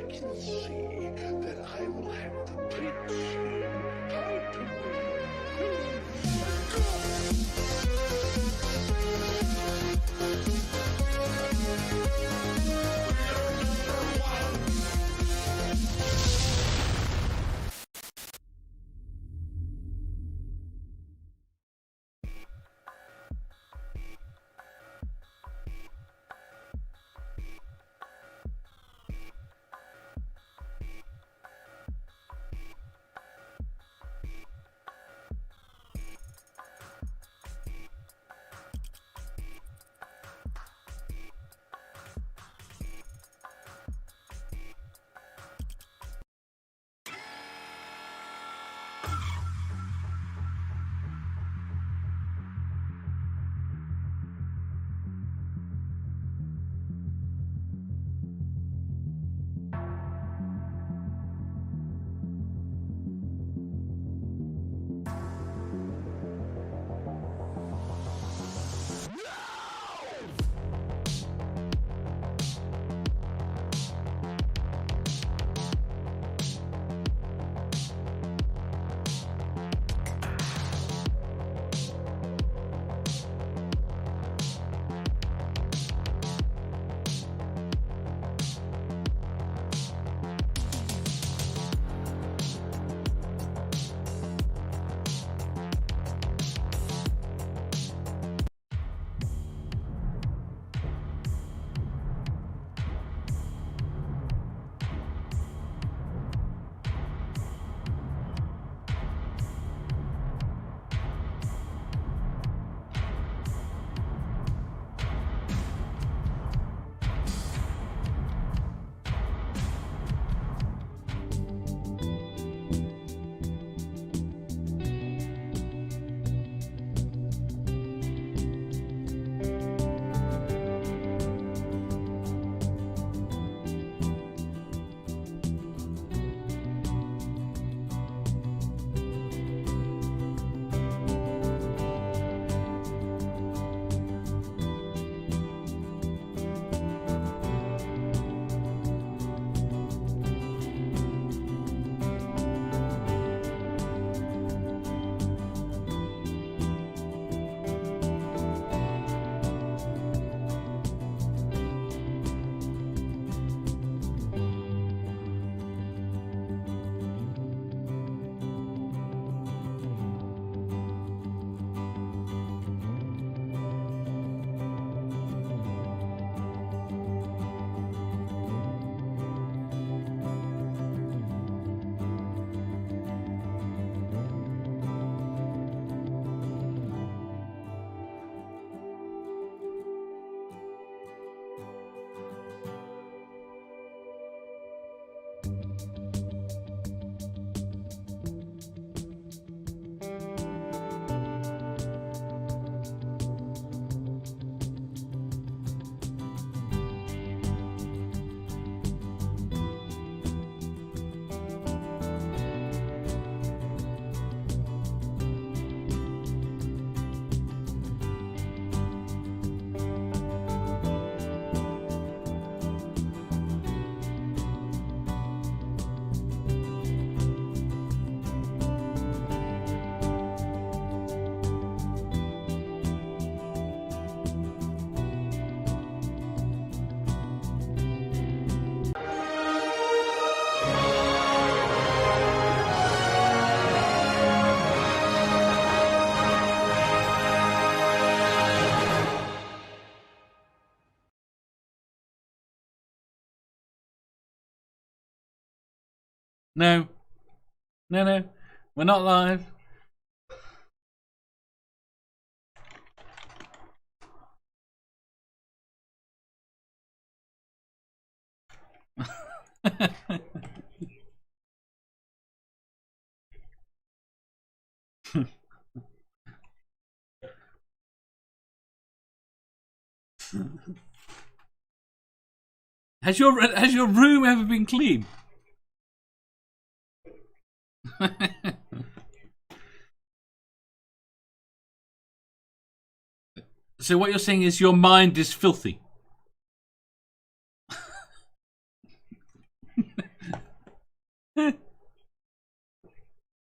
can see that I will have to teach you how to win. No, no, we're not live. Has your room ever been clean? So what you're saying is your mind is filthy.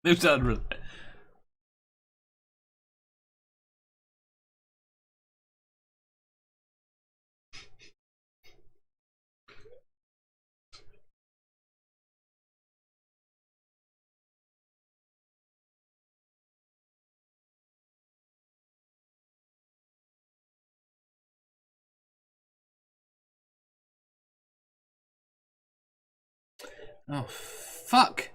It's unreal. Oh, fuck.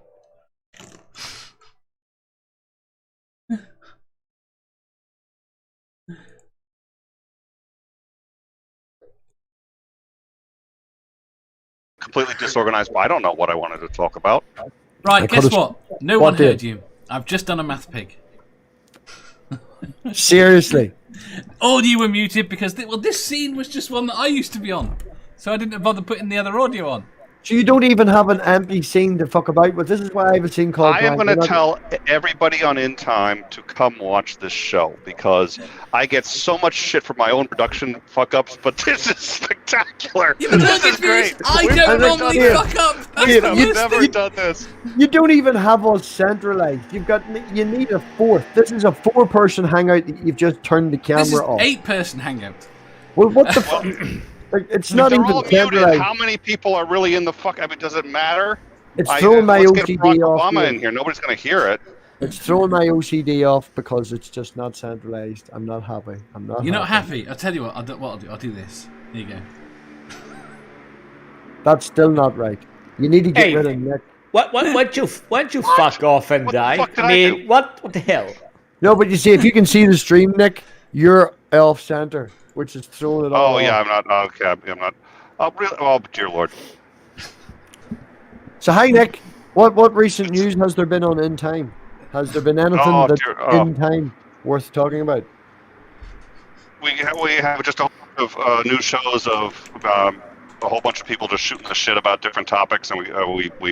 Completely disorganized, but I don't know what I wanted to talk about. Right, guess what? No one heard you. I've just done a math pig. Seriously? All you were muted because this scene was just one that I used to be on, so I didn't bother putting the other audio on. So you don't even have an empty scene to fuck about with. This is why I have a scene called. I am going to tell everybody on In Time to come watch this show because I get so much shit for my own production fuck-ups, but this is spectacular. Yeah, but this is great. I don't normally fuck up. We've never done this. You don't even have us centralized. You need a fourth. This is a 4-person hangout that you've just turned the camera This is off. 8-person hangout. Well, what the fuck? Like, it's not they're even all centralized. muted. How many people are really in the fuck? I mean, does it matter? It's throwing my let's get OCD Barack off. Obama in here. Nobody's going to hear it. It's throwing my OCD off because it's just not centralized. I'm not happy. You're not happy? I'll tell you what. I'll do this. There you go. That's still not right. You need to get rid of Nick. Why don't you fuck off and die? I mean, what the hell? No, but you see, if you can see the stream, Nick, you're off center, which is throwing it all. Oh, yeah, off. I'm not. Okay, I'm not. Oh, really? Oh, dear Lord. So, hi, Nick. What recent news has there been on In Time? Has there been anything that's In Time worth talking about? We have just a whole bunch of new shows of a whole bunch of people just shooting the shit about different topics, and we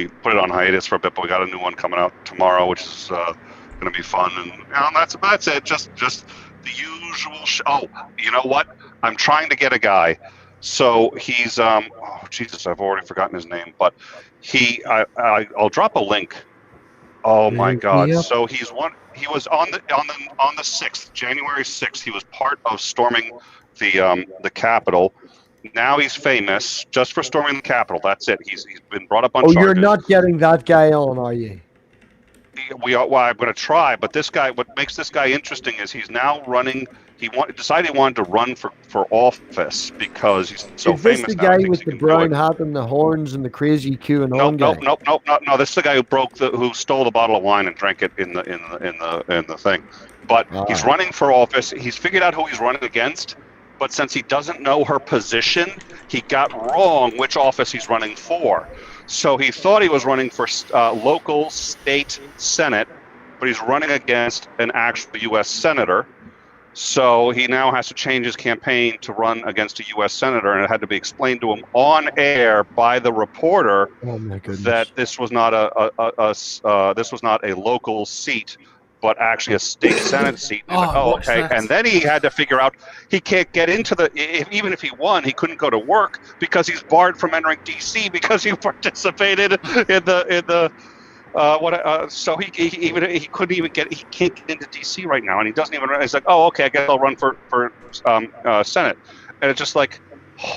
put it on hiatus for a bit, but we got a new one coming out tomorrow, which is going to be fun, and that's it. Just the usual. Oh, you know what? I'm trying to get a guy. So he's oh Jesus, I've already forgotten his name, but I'll drop a link. Oh my God! Yep. So he was on the 6th, January 6th. He was part of storming the Capitol. Now he's famous just for storming the Capitol. That's it. He's been brought up on charges. You're not getting that guy on, are you? Well, I'm going to try, but this guy. What makes this guy interesting is he's now running. He decided he wanted to run for office because he's so famous. Is this the guy with the brown hat and the horns and the crazy QAnon guy? No. This is the guy who stole the bottle of wine and drank it in the thing. But he's running for office. He's figured out who he's running against. But since he doesn't know her position, he got wrong which office he's running for. So he thought he was running for local, state, Senate, but he's running against an actual U.S. senator. So he now has to change his campaign to run against a U.S. senator, and it had to be explained to him on air by the reporter that this was not a local seat, but actually a state Senate seat. Okay. And then he had to figure out he can't get into even if he won, he couldn't go to work because he's barred from entering D.C. because he participated in the. So he couldn't even he can't get into DC right now, and he doesn't even. He's like, oh, okay, I guess I'll run for Senate, and it's just like,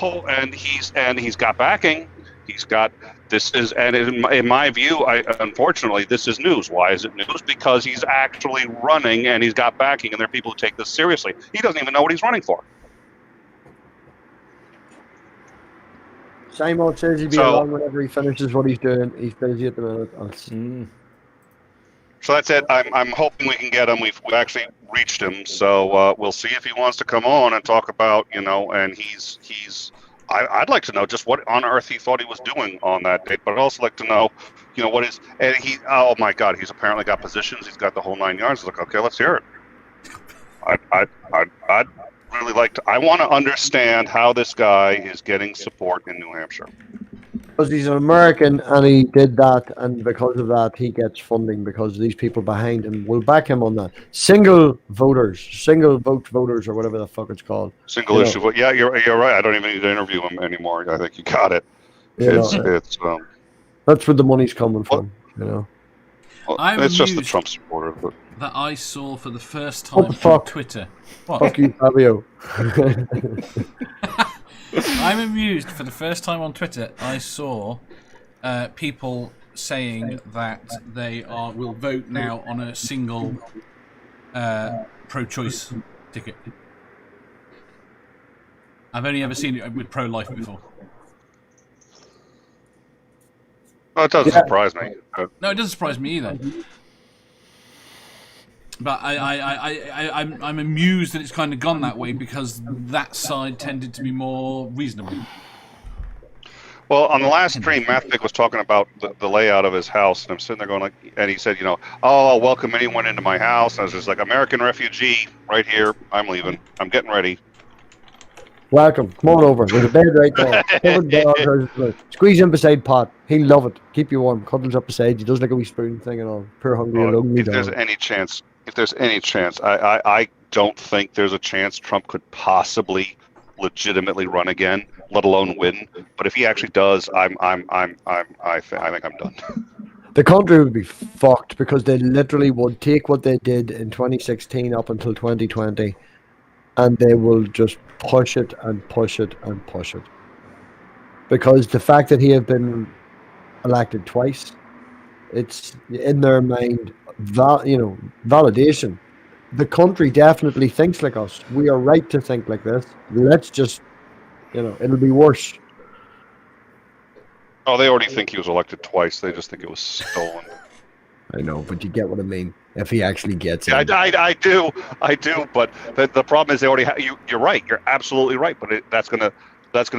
and he's got backing. He's got and in my view, unfortunately, this is news. Why is it news? Because he's actually running, and he's got backing, and there are people who take this seriously. He doesn't even know what he's running for. Simon says he'll be along whenever he finishes what he's doing. He's busy at the minute. So that's it. I'm hoping we can get him. We've actually reached him, so we'll see if he wants to come on and talk about, and I'd like to know just what on earth he thought he was doing on that date, but I'd also like to know, what is, and oh my God, he's apparently got positions. He's got the whole 9 yards. Like, okay, let's hear it. I'd really like to. I want to understand how this guy is getting support in New Hampshire. Because he's an American and he did that, and because of that, he gets funding because these people behind him will back him on that. Single vote voters, or whatever the fuck it's called. Single issue vote. Yeah, you're right. I don't even need to interview him anymore. I think you got it. It's that's where the money's coming from. You know. Well, I'm it's just the amused Trump supporter. But that I saw for the first What time the on fuck? Twitter. What? Fuck you, Fabio. I'm amused for the first time on Twitter. I saw people saying that they will vote now on a single pro-choice ticket. I've only ever seen it with pro-life before. well, it doesn't surprise me. No, it doesn't surprise me either. But I'm amused that it's kind of gone that way because that side tended to be more reasonable. Well, on the last stream, Mathpig was talking about the layout of his house, and I'm sitting there going like, and he said, oh, I'll welcome anyone into my house. And I was just like, American refugee, right here. I'm leaving. I'm getting ready. Welcome. Come on over. There's a bed right there. Covered dog. Squeeze him beside Pot. He'll love it. Keep you warm. Cuddles up beside you. Does like a wee spoon thing and all. Poor hungry and ugly if there's dog. any chance, I don't think there's a chance Trump could possibly legitimately run again, let alone win. But if he actually does, I think I'm done. The country would be fucked because they literally would take what they did in 2016 up until 2020 and they will just push it and push it and push it. Because the fact that he have been elected twice, it's in their mind, validation. The country definitely thinks like us. We are right to think like this. Let's just, it'll be worse. Oh, they already think he was elected twice. They just think it was stolen. I know, but you get what I mean. If he actually gets it. I do. But the problem is they already have. You're right. You're absolutely right. But that's gonna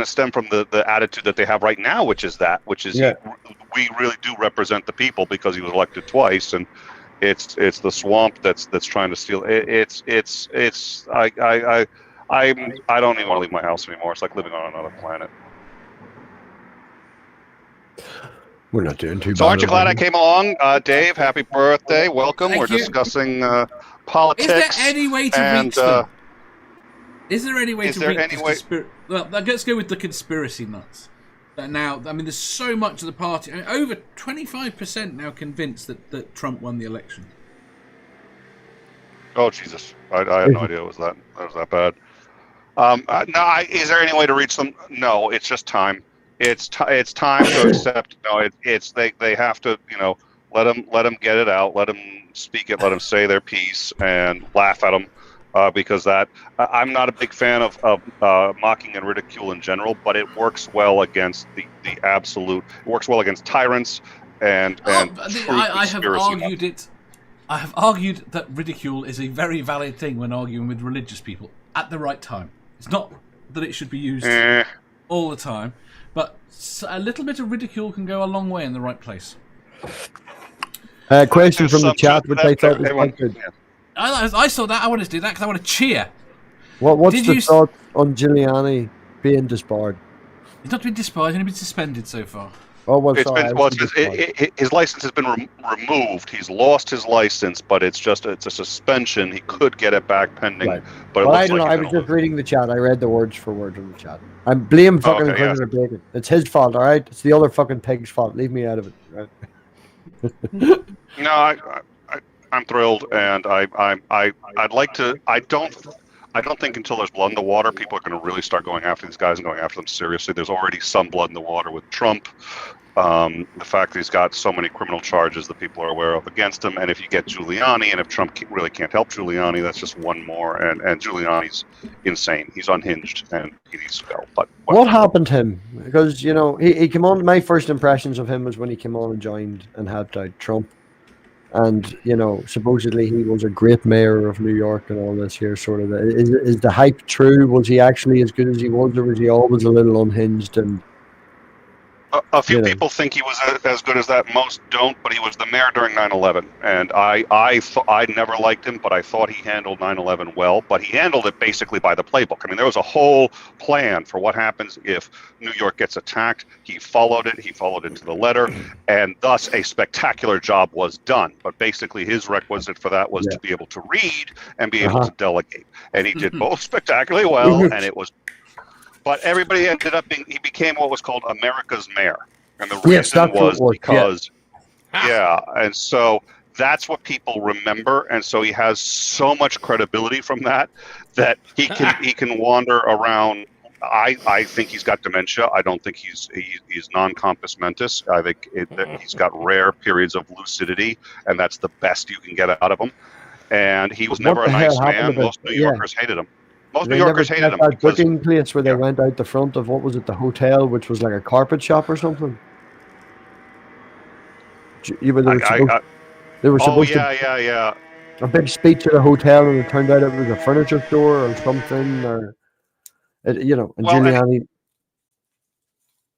stem from the attitude that they have right now, which is we really do represent the people because he was elected twice, and it's the swamp that's trying to steal. I don't even want to leave my house anymore. It's like living on another planet. We're not doing too bad. So aren't you glad I came along, Dave? Happy birthday! Welcome. Thank We're you. discussing politics. Is there any way to reach them? Is there any way to reach the Well, let's go with the conspiracy nuts. Now, I mean, there's so much of the party. I mean, over 25% now convinced that Trump won the election. Oh Jesus! I had no idea it was that bad. No, is there any way to reach them? No, it's just time. It's time to accept. They have to let them get it out, let them speak it, let them say their piece, and laugh at them because I'm not a big fan of mocking and ridicule in general, but it works well against the absolute. It works well against tyrants and I have argued it. I have argued that ridicule is a very valid thing when arguing with religious people at the right time. It's not that it should be used all the time. But a little bit of ridicule can go a long way in the right place. Question from the chat, which I thought was quite good. I saw that. I want to do that because I want to cheer. What's the thought on Giuliani being disbarred? He's not been disbarred. He's only been suspended so far. Oh, well, his license has been removed. He's lost his license, but it's a suspension. He could get it back pending. Right. But I don't know. I was just reading the chat. I read the words for word in the chat. I'm blame fucking President Bacon. It's his fault, all right? It's the other fucking pig's fault. Leave me out of it, right? No, I'm thrilled, and I'd like to. I don't think until there's blood in the water, people are going to really start going after these guys and going after them seriously. There's already some blood in the water with Trump. The fact that he's got so many criminal charges that people are aware of against him, and if you get Giuliani, and if Trump really can't help Giuliani, that's just one more. And Giuliani's insane. He's unhinged, and he needs to go. But what happened to him? Because he came on. My first impressions of him was when he came on and joined and helped out Trump. And supposedly he was a great mayor of New York and all this here sort of. Is the hype true? Was he actually as good as he was, or was he always a little unhinged? And a few people think he was as good as that. Most don't, but he was the mayor during 9/11, and I never liked him, but I thought he handled 9/11 well. But he handled it basically by the playbook. I mean, there was a whole plan for what happens if New York gets attacked. He followed it. He followed it to the letter, and thus a spectacular job was done. But basically, his requisite for that was to be able to read and be able to delegate, and he did both spectacularly well, and it was. But everybody ended up he became what was called America's mayor. And the reason was because Yeah, and so that's what people remember, and so he has so much credibility from that he can wander around. I think he's got dementia. I don't think he's non-compos mentis. I think that he's got rare periods of lucidity, and that's the best you can get out of him. And he was never a nice man. Most New Yorkers hated him. Most New Yorkers hated him that booking place where they went out the front of, what was it, the hotel, which was like a carpet shop or something. They were supposed to a big speech at a hotel, and it turned out it was a furniture store or something, or and Giuliani.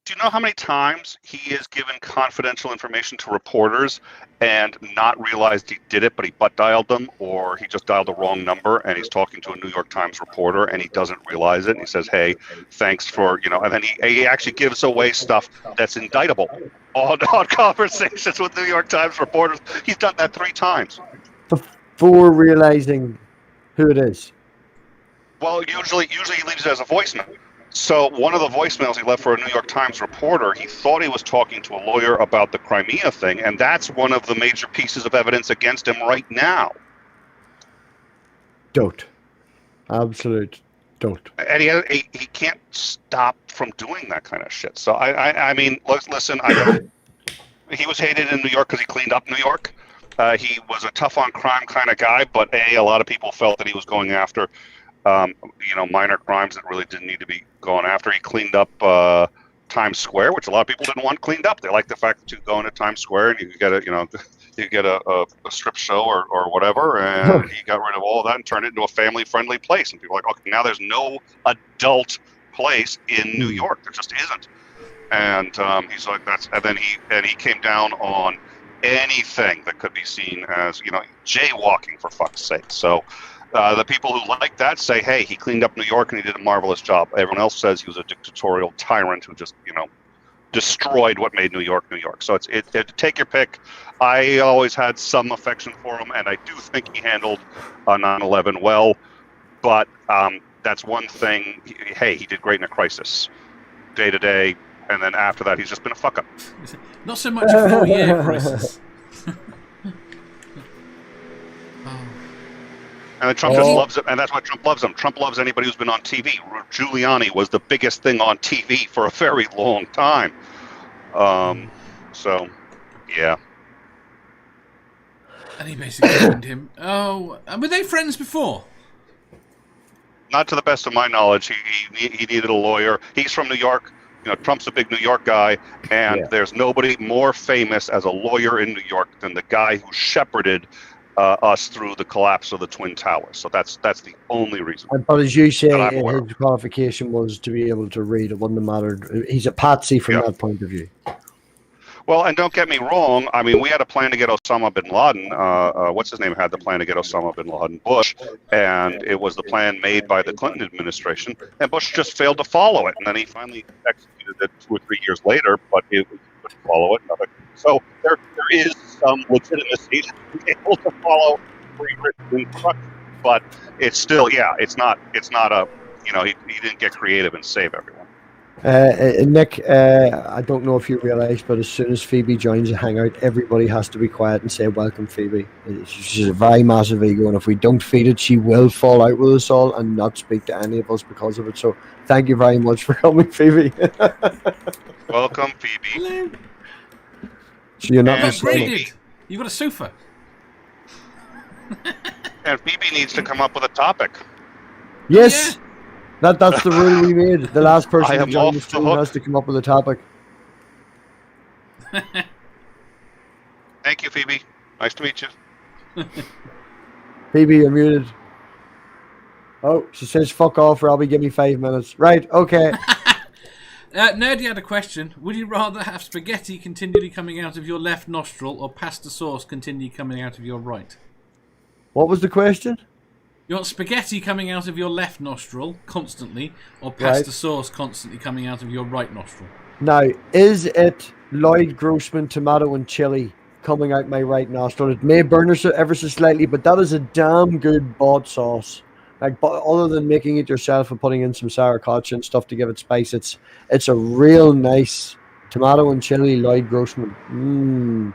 Do you know how many times he has given confidential information to reporters and not realized he did it, but he butt dialed them, or he just dialed the wrong number and he's talking to a New York Times reporter and he doesn't realize it, and he says, "Hey, thanks for," and then he actually gives away stuff that's indictable on conversations with New York Times reporters. He's done that 3 times. Before realizing who it is. Well, usually he leaves it as a voicemail. So one of the voicemails he left for a New York Times reporter, he thought he was talking to a lawyer about the Crimea thing, and that's one of the major pieces of evidence against him right now. Absolute dote. And he can't stop from doing that kind of shit. So I mean, listen, he was hated in New York because he cleaned up New York. He was a tough on crime kind of guy, but a lot of people felt that he was going after minor crimes that really didn't need to be going after. He cleaned up Times Square, which a lot of people didn't want cleaned up. They like the fact that you go into Times Square and you get a strip show or whatever, and he got rid of all of that and turned it into a family-friendly place. And people are like, okay, now there's no adult place in New York. There just isn't. And he's like, and then he came down on anything that could be seen as jaywalking, for fuck's sake. So. The people who like that say, hey, he cleaned up New York and he did a marvelous job. Everyone else says he was a dictatorial tyrant who just, destroyed what made New York, New York. So it's take your pick. I always had some affection for him, and I do think he handled 9/11 well. But that's one thing. He did great in a crisis, day to day, and then after that, he's just been a fuck up. Not so much a 4-year crisis. And Trump just loves it, and that's why Trump loves him. Trump loves anybody who's been on TV. Giuliani was the biggest thing on TV for a very long time. So, yeah. And he basically ruined him. Oh, were they friends before? Not to the best of my knowledge. He needed a lawyer. He's from New York. Trump's a big New York guy, and there's nobody more famous as a lawyer in New York than the guy who shepherded us through the collapse of the Twin Towers. So that's the only reason. But as you say, his qualification was to be able to read. It wouldn't have mattered. He's a patsy from that point of view. Well, and don't get me wrong. I mean, we had a plan to get Osama bin Laden. What's his name had the plan to get Osama bin Laden? Bush. And it was the plan made by the Clinton administration. And Bush just failed to follow it. And then he finally executed it 2 or 3 years later, but he couldn't follow it. So there is some legitimacy to be able to follow pre-written instructions, but it's still, it's not a, he didn't get creative and save everyone. Nick, I don't know if you realize, but as soon as Phoebe joins the hangout, everybody has to be quiet and say, welcome, Phoebe. She's a very massive ego, and if we don't feed it, she will fall out with us all and not speak to any of us because of it. So thank you very much for coming, Phoebe. Welcome, Phoebe. Hello. So you're not upgraded. You got a sofa. And Phoebe needs to come up with a topic. Yes, that's the rule we made. The last person who joins the show has to come up with a topic. Thank you, Phoebe. Nice to meet you. Phoebe, you're muted. Oh, she says, "Fuck off, Robbie. Give me 5 minutes." Right? Okay. Nerdy had a question. Would you rather have spaghetti continually coming out of your left nostril or pasta sauce continually coming out of your right? What was the question? You want spaghetti coming out of your left nostril constantly or pasta sauce constantly coming out of your right nostril? Now, is it Lloyd Grossman tomato and chili coming out my right nostril? It may burn us ever so slightly, but that is a damn good bought sauce. Like, other than making it yourself and putting in some sauerkraut and stuff to give it spice, it's a real nice tomato and chili Lloyd Grossman.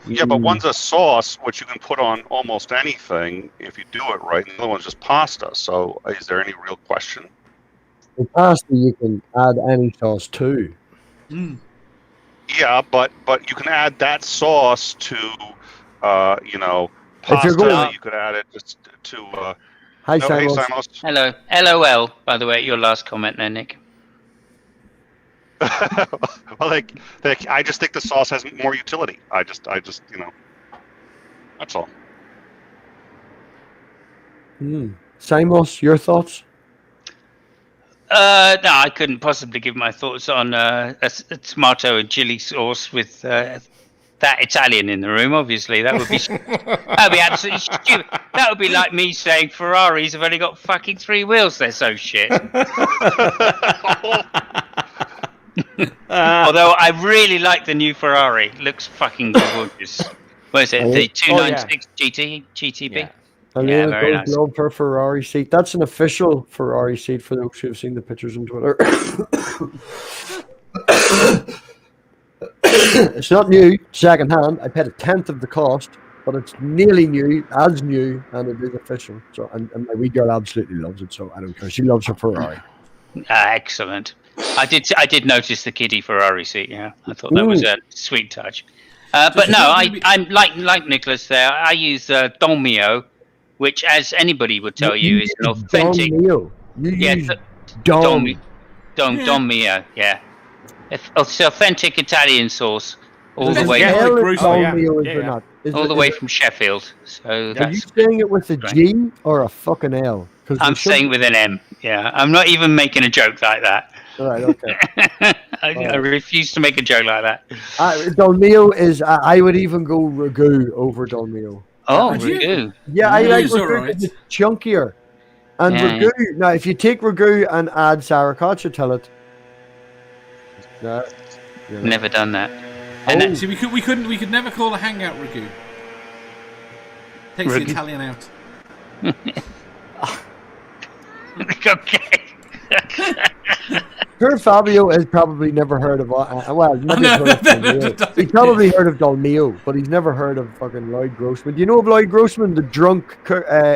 Yeah, but one's a sauce which you can put on almost anything if you do it right, and the other one's just pasta. So, is there any real question? The pasta you can add any sauce to. Yeah, but you can add that sauce to, If you're pasta. going- You could add it just to. Hi, No, hey, Simos. Simos. Hello. LOL, by the way, your last comment there, Nick. Well, I just think the sauce has more utility. I just, that's all. Simos, your thoughts? No, I couldn't possibly give my thoughts on a tomato and chili sauce with that Italian in the room. Obviously, that would be absolutely stupid. That would be like me saying Ferraris have only got fucking 3 wheels. They're so shit. Although I really like the new Ferrari. It looks fucking gorgeous. What is it? The 296 GTB? Yeah. Yeah, very nice. Love her Ferrari seat. That's an official Ferrari seat for those who have seen the pictures on Twitter. It's not new, second hand. I paid 1/10 of the cost, but it's nearly new, and it is official. So, and my wee girl absolutely loves it. So I don't care. She loves her Ferrari. Excellent. I did notice the kiddie Ferrari seat. Yeah, I thought that was a sweet touch. But no, I'm like Nicholas there. I use Don Mio, which, as anybody would tell you, is an authentic. Don Mio. You use Don Mio. Yeah, it's authentic Italian sauce, all the way. All the way from Sheffield. So Are you that's. saying it with a G or a fucking L? I'm saying with an M. Yeah, I'm not even making a joke like that. Right, okay. I refuse to make a joke like that. Don Mio is. I would even go ragu over Don Mio. Oh, ragu. Yeah, I like Ragu's ragu alright. because it's chunkier. And Yeah. ragu. Now, if you take ragu and add sriracha to it, Never done that. And see, we could never call a hangout ragu. Takes the Ragu. Italian out. Okay. Sure, Fabio has probably never heard of. Well, maybe he's heard of Don Mio. He's probably heard of Don Mio, but he's never heard of fucking Lloyd Grossman. Do you know of Lloyd Grossman, the drunk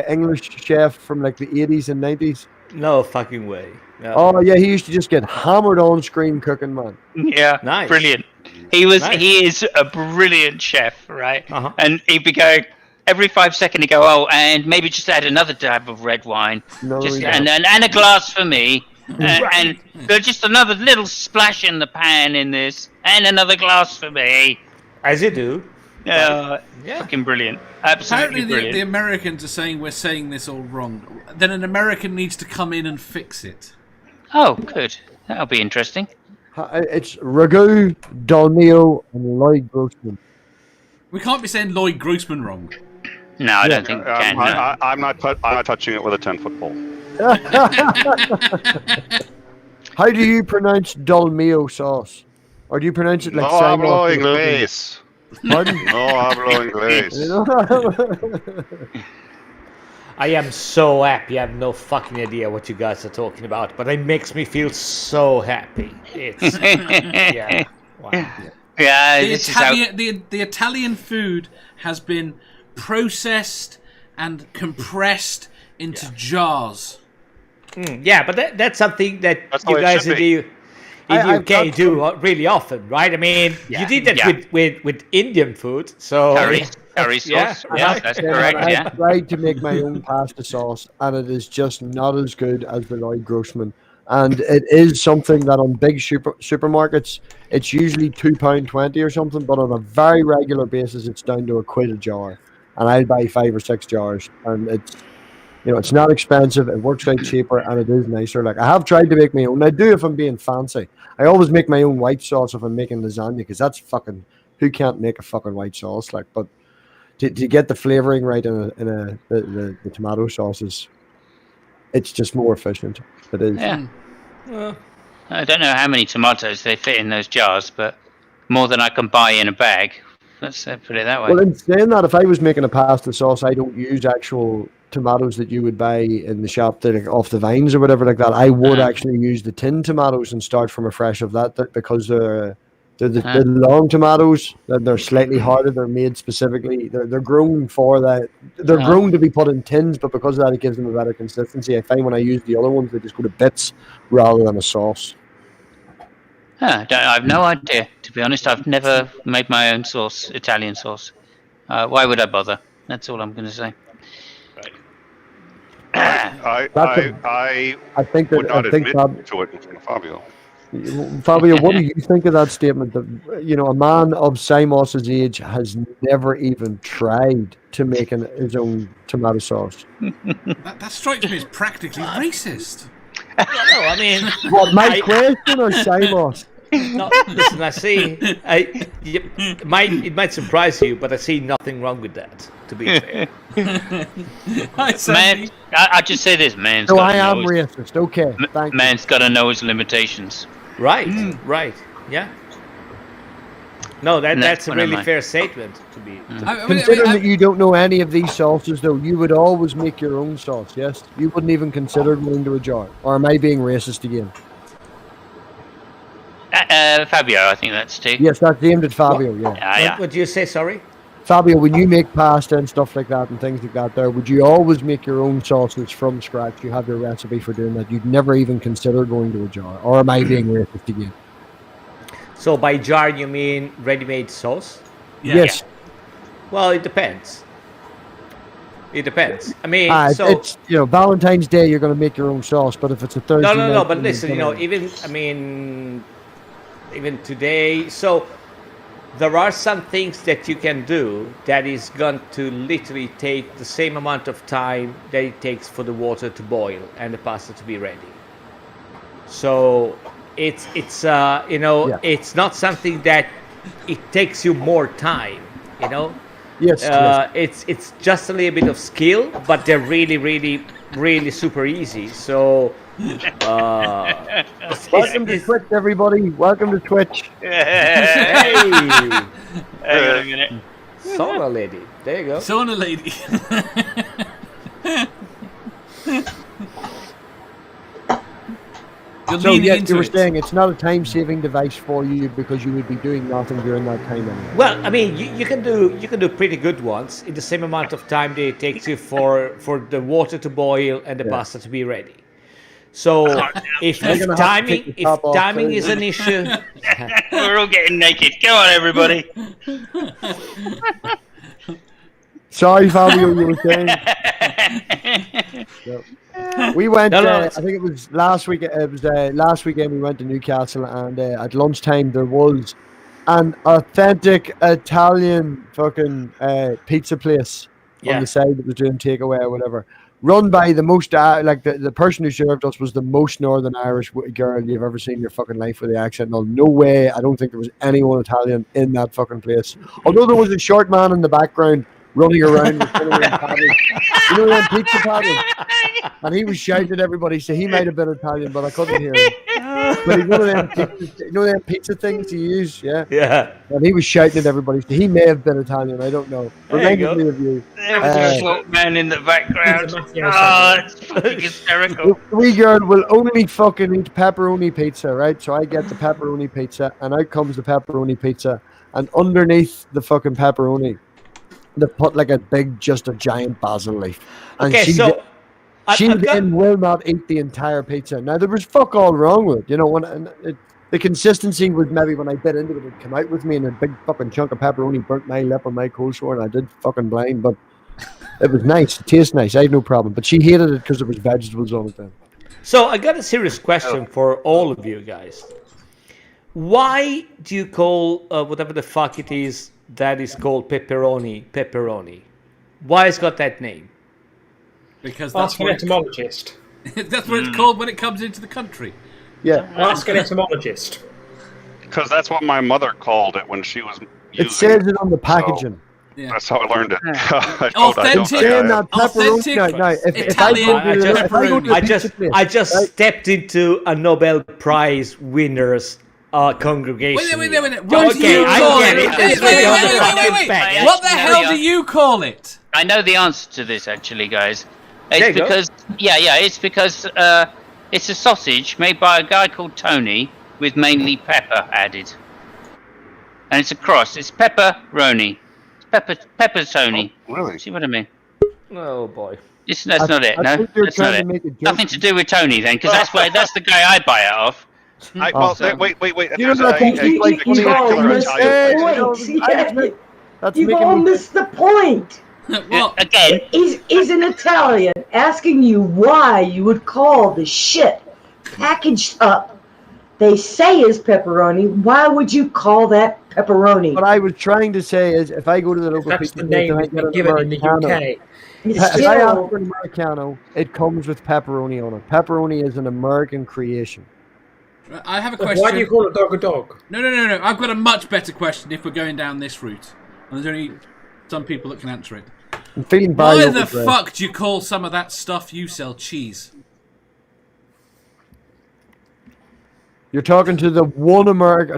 English chef from like the 80s and 90s? No fucking way. No. Oh yeah, he used to just get hammered on screen cooking, man. Yeah, Nice. brilliant. He is a brilliant chef, right? Uh-huh. And he'd be going every 5 seconds. He'd go, oh, and maybe just add another dab of red wine, No, just yeah. and a glass for me, and just another little splash in the pan in this, and another glass for me. As you do. Yeah, Yeah. fucking brilliant. Absolutely Apparently, brilliant. the Americans are saying we're saying this all wrong. Then an American needs to come in and fix it. Oh, good. That'll be interesting. It's ragu, Don Mio, and Lloyd Grossman. We can't be saying Lloyd Grossman wrong. No, I don't think we can. No. I'm not touching it with a 10-foot pole. How do you pronounce Don Mio sauce? Or do you pronounce it like No hablo Simon? inglés. Pardon? No hablo inglés. I am so happy. I have no fucking idea what you guys are talking about, but it makes me feel so happy. It's yeah. Wow. Yeah, The this is how. Italian, the Italian food has been processed and compressed into jars. Yeah, but that's something that That's how you it guys should in be. the I've UK got do really often, right? I mean, Yeah, you did that yeah. with Indian food, so Curry sauce. Yeah, Yeah, that's correct. I Yeah. tried to make my own pasta sauce, and it is just not as good as the Lloyd Grossman. And it is something that on big supermarkets, it's usually £2.20 or something, but on a very regular basis, it's down to £1 a jar. And I'll buy 5 or 6 jars, and it's, you know, it's not expensive. It works out cheaper, and it is nicer. Like, I have tried to make my own. I do if I'm being fancy. I always make my own white sauce if I'm making lasagna, because that's fucking, who can't make a fucking white sauce? Like, but to get the flavoring right in the tomato sauces, it's just more efficient. It is. Yeah. I don't know how many tomatoes they fit in those jars, but more than I can buy in a bag. Let's put it that way. Well, in saying that, if I was making a pasta sauce, I don't use actual tomatoes that you would buy in the shop, like off the vines or whatever like that. I would actually use the tin tomatoes and start from afresh of that because The long tomatoes, they're slightly harder. They're made specifically. They're grown for that. They're grown to be put in tins, but because of that, it gives them a better consistency. I find when I use the other ones, they just go to bits rather than a sauce. I have no idea. To be honest, I've never made my own sauce, Italian sauce. Why would I bother? That's all I'm going to say. I think would not admit that, to it in front of Fabio. Fabio, what do you think of that statement? That a man of Simos's age has never even tried to make his own tomato sauce. That strikes me as practically racist. No, I mean, What, my question or Simos? No, listen. I see. It might surprise you, but I see nothing wrong with that. To be fair, man, I just say this, man. So I am racist. Okay, thank you. Man's got to know his limitations. right, yeah. No, that's a really fair statement to be. Considering that you don't know any of these sauces, though, you would always make your own sauce. Yes, you wouldn't even consider going to a jar. Or am I being racist again? Fabio, I think that's too. Yes, that's aimed at Fabio. Yeah. What do you say? Sorry. Fabio, when you make pasta and stuff like that and things like that, there, would you always make your own sauces from scratch? You have your recipe for doing that. You'd never even consider going to a jar. Or am I being racist again? So by jar you mean ready-made sauce? Yes. Well, it depends. It depends. I mean, it's Valentine's Day you're going to make your own sauce, but if it's a Thursday, no. But listen, even today, so there are some things that you can do that is going to literally take the same amount of time that it takes for the water to boil and the pasta to be ready. So it's not something that it takes you more time, Yes. It's just a little bit of skill, but they're really, really, really super easy. So welcome to Twitch, everybody. Welcome to Twitch. Hey, Hang on a minute. sauna lady. There you go. Sauna lady. So yes, you were saying it's not a time-saving device for you because you would be doing nothing during that time anyway. Well, I mean, you can do pretty good ones in the same amount of time that it takes you for the water to boil and the pasta to be ready. So if timing is an issue, We're all getting naked. Go on, everybody. Sorry, Fabio, you were saying. Yep. We went. I think it was last week. It was last weekend. We went to Newcastle, and at lunchtime there was an authentic Italian fucking pizza place on the side that was doing takeaway or whatever. Run by the most the person who served us was the most Northern Irish girl you've ever seen in your fucking life with the accent. No way. I don't think there was anyone Italian in that fucking place. Although there was a short man in the background running around with them pizza patties. And he was shouting at everybody, so he might have been Italian, but I couldn't hear him. But he's one of them them pizza things to use, yeah. And he was shouting at everybody, so he may have been Italian, I don't know. Reminded me of you. There was a short man in the background. It's fucking hysterical. The wee girl will only fucking eat pepperoni pizza, right? So I get the pepperoni pizza, and out comes the pepperoni pizza, and underneath the fucking pepperoni, they put like a giant basil leaf. And she then will not eat the entire pizza. Now, there was fuck all wrong with it. The consistency was maybe when I bit into it, it'd come out with me, and a big fucking chunk of pepperoni burnt my lip on my coleslaw, and I did fucking blind, but it was nice. It tastes nice. I had no problem. But she hated it because there was vegetables on it then. So I got a serious question for all of you guys. Why do you call whatever the fuck it is that is called pepperoni? Why it's got that name? Because ask an etymologist. That's what it's called when it comes into the country. Yeah. Ask an etymologist. Because that's what my mother called it when she was using it. says it on the packaging. Yeah. That's how I learned it. I just stepped into a Nobel Prize winner's congregation. Wait. What do you call it? Wait. What the hell do you call it? I know the answer to this, actually, guys. It's because it's a sausage made by a guy called Tony with mainly pepper added. and it's a cross. It's pepperoni. It's pepperoni. Oh, really? See what I mean? Oh boy. That's not it. No, think you're that's not trying to make a it. joke. Nothing to do with Tony then, because that's the guy I buy it off. Wait. You There's know that thing- a like, You've all particular missed Italian the place. point. That's You've making all me- missed the point. Well, Again, Is an Italian asking you why you would call the shit packaged up they say is pepperoni? Why would you call that pepperoni? What I was trying to say is, if I go to the local That's pizza the place name and I that get they an give it in the Americano, UK. It's if I ask still, for an Americano, it comes with pepperoni on it. Pepperoni is an American creation. I have a But question. why do you call a dog a dog? No. I've got a much better question if we're going down this route. And there's only some people that can answer it. I'm feeling Why bad. the fuck do you call some of that stuff you sell cheese? You're talking to the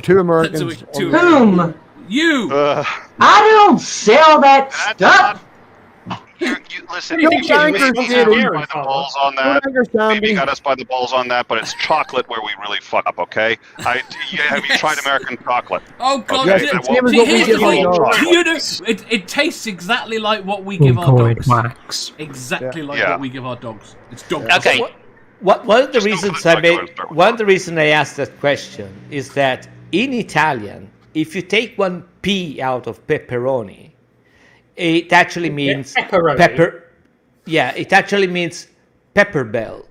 two Americans. To- boom. You! I don't sell that stuff. Listen, You you think got you're us responsible by the balls on that. Don't understand Maybe me. got us by the balls on that, but it's chocolate where we really fuck up. Okay, have you tried American chocolate? Oh god! Okay, d- then we'll- d- here's the give our thing. dogs. You know, it tastes exactly like what we give our Uncoated dogs. wax. Exactly like Yeah. what we give our dogs. It's dog. okay. One of the Just don't reasons put I regular made Star Wars one of the reasons I asked that question is that in Italian, if you take one P out of pepperoni, it actually means pepperoni. pepper. Yeah, it actually means pepper bell,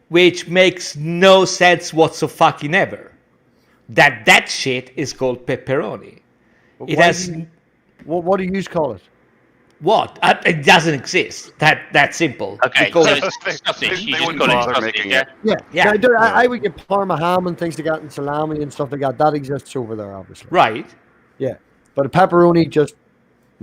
which makes no sense whatsoever. That shit is called pepperoni. It Why has do you- what do you call it? what? It doesn't exist. That simple. Okay, We call so it- it's sausage. they You just wouldn't call it bother sausage, making yeah? it. Yeah, Yeah. I would get Parma ham and things like that, and salami and stuff like that. That exists over there, obviously. right. Yeah, but a pepperoni just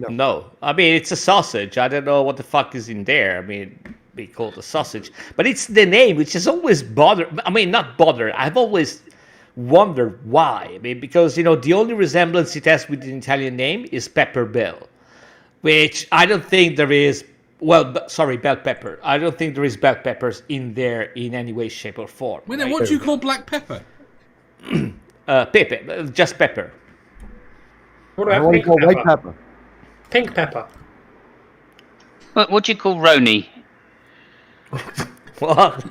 No, I mean it's a sausage. I don't know what the fuck is in there. I mean, we call it a sausage, but it's the name which has always bothered. I mean, not bothered. I've always wondered why. I mean, because the only resemblance it has with the Italian name is pepper bell, which I don't think there is. Well, sorry, bell pepper. I don't think there is bell peppers in there in any way, shape, or form. Wait, then what do you call black pepper? Pepper, just pepper. What I about want to pink call pepper? white pepper. Pink pepper. What do you call Roni? What?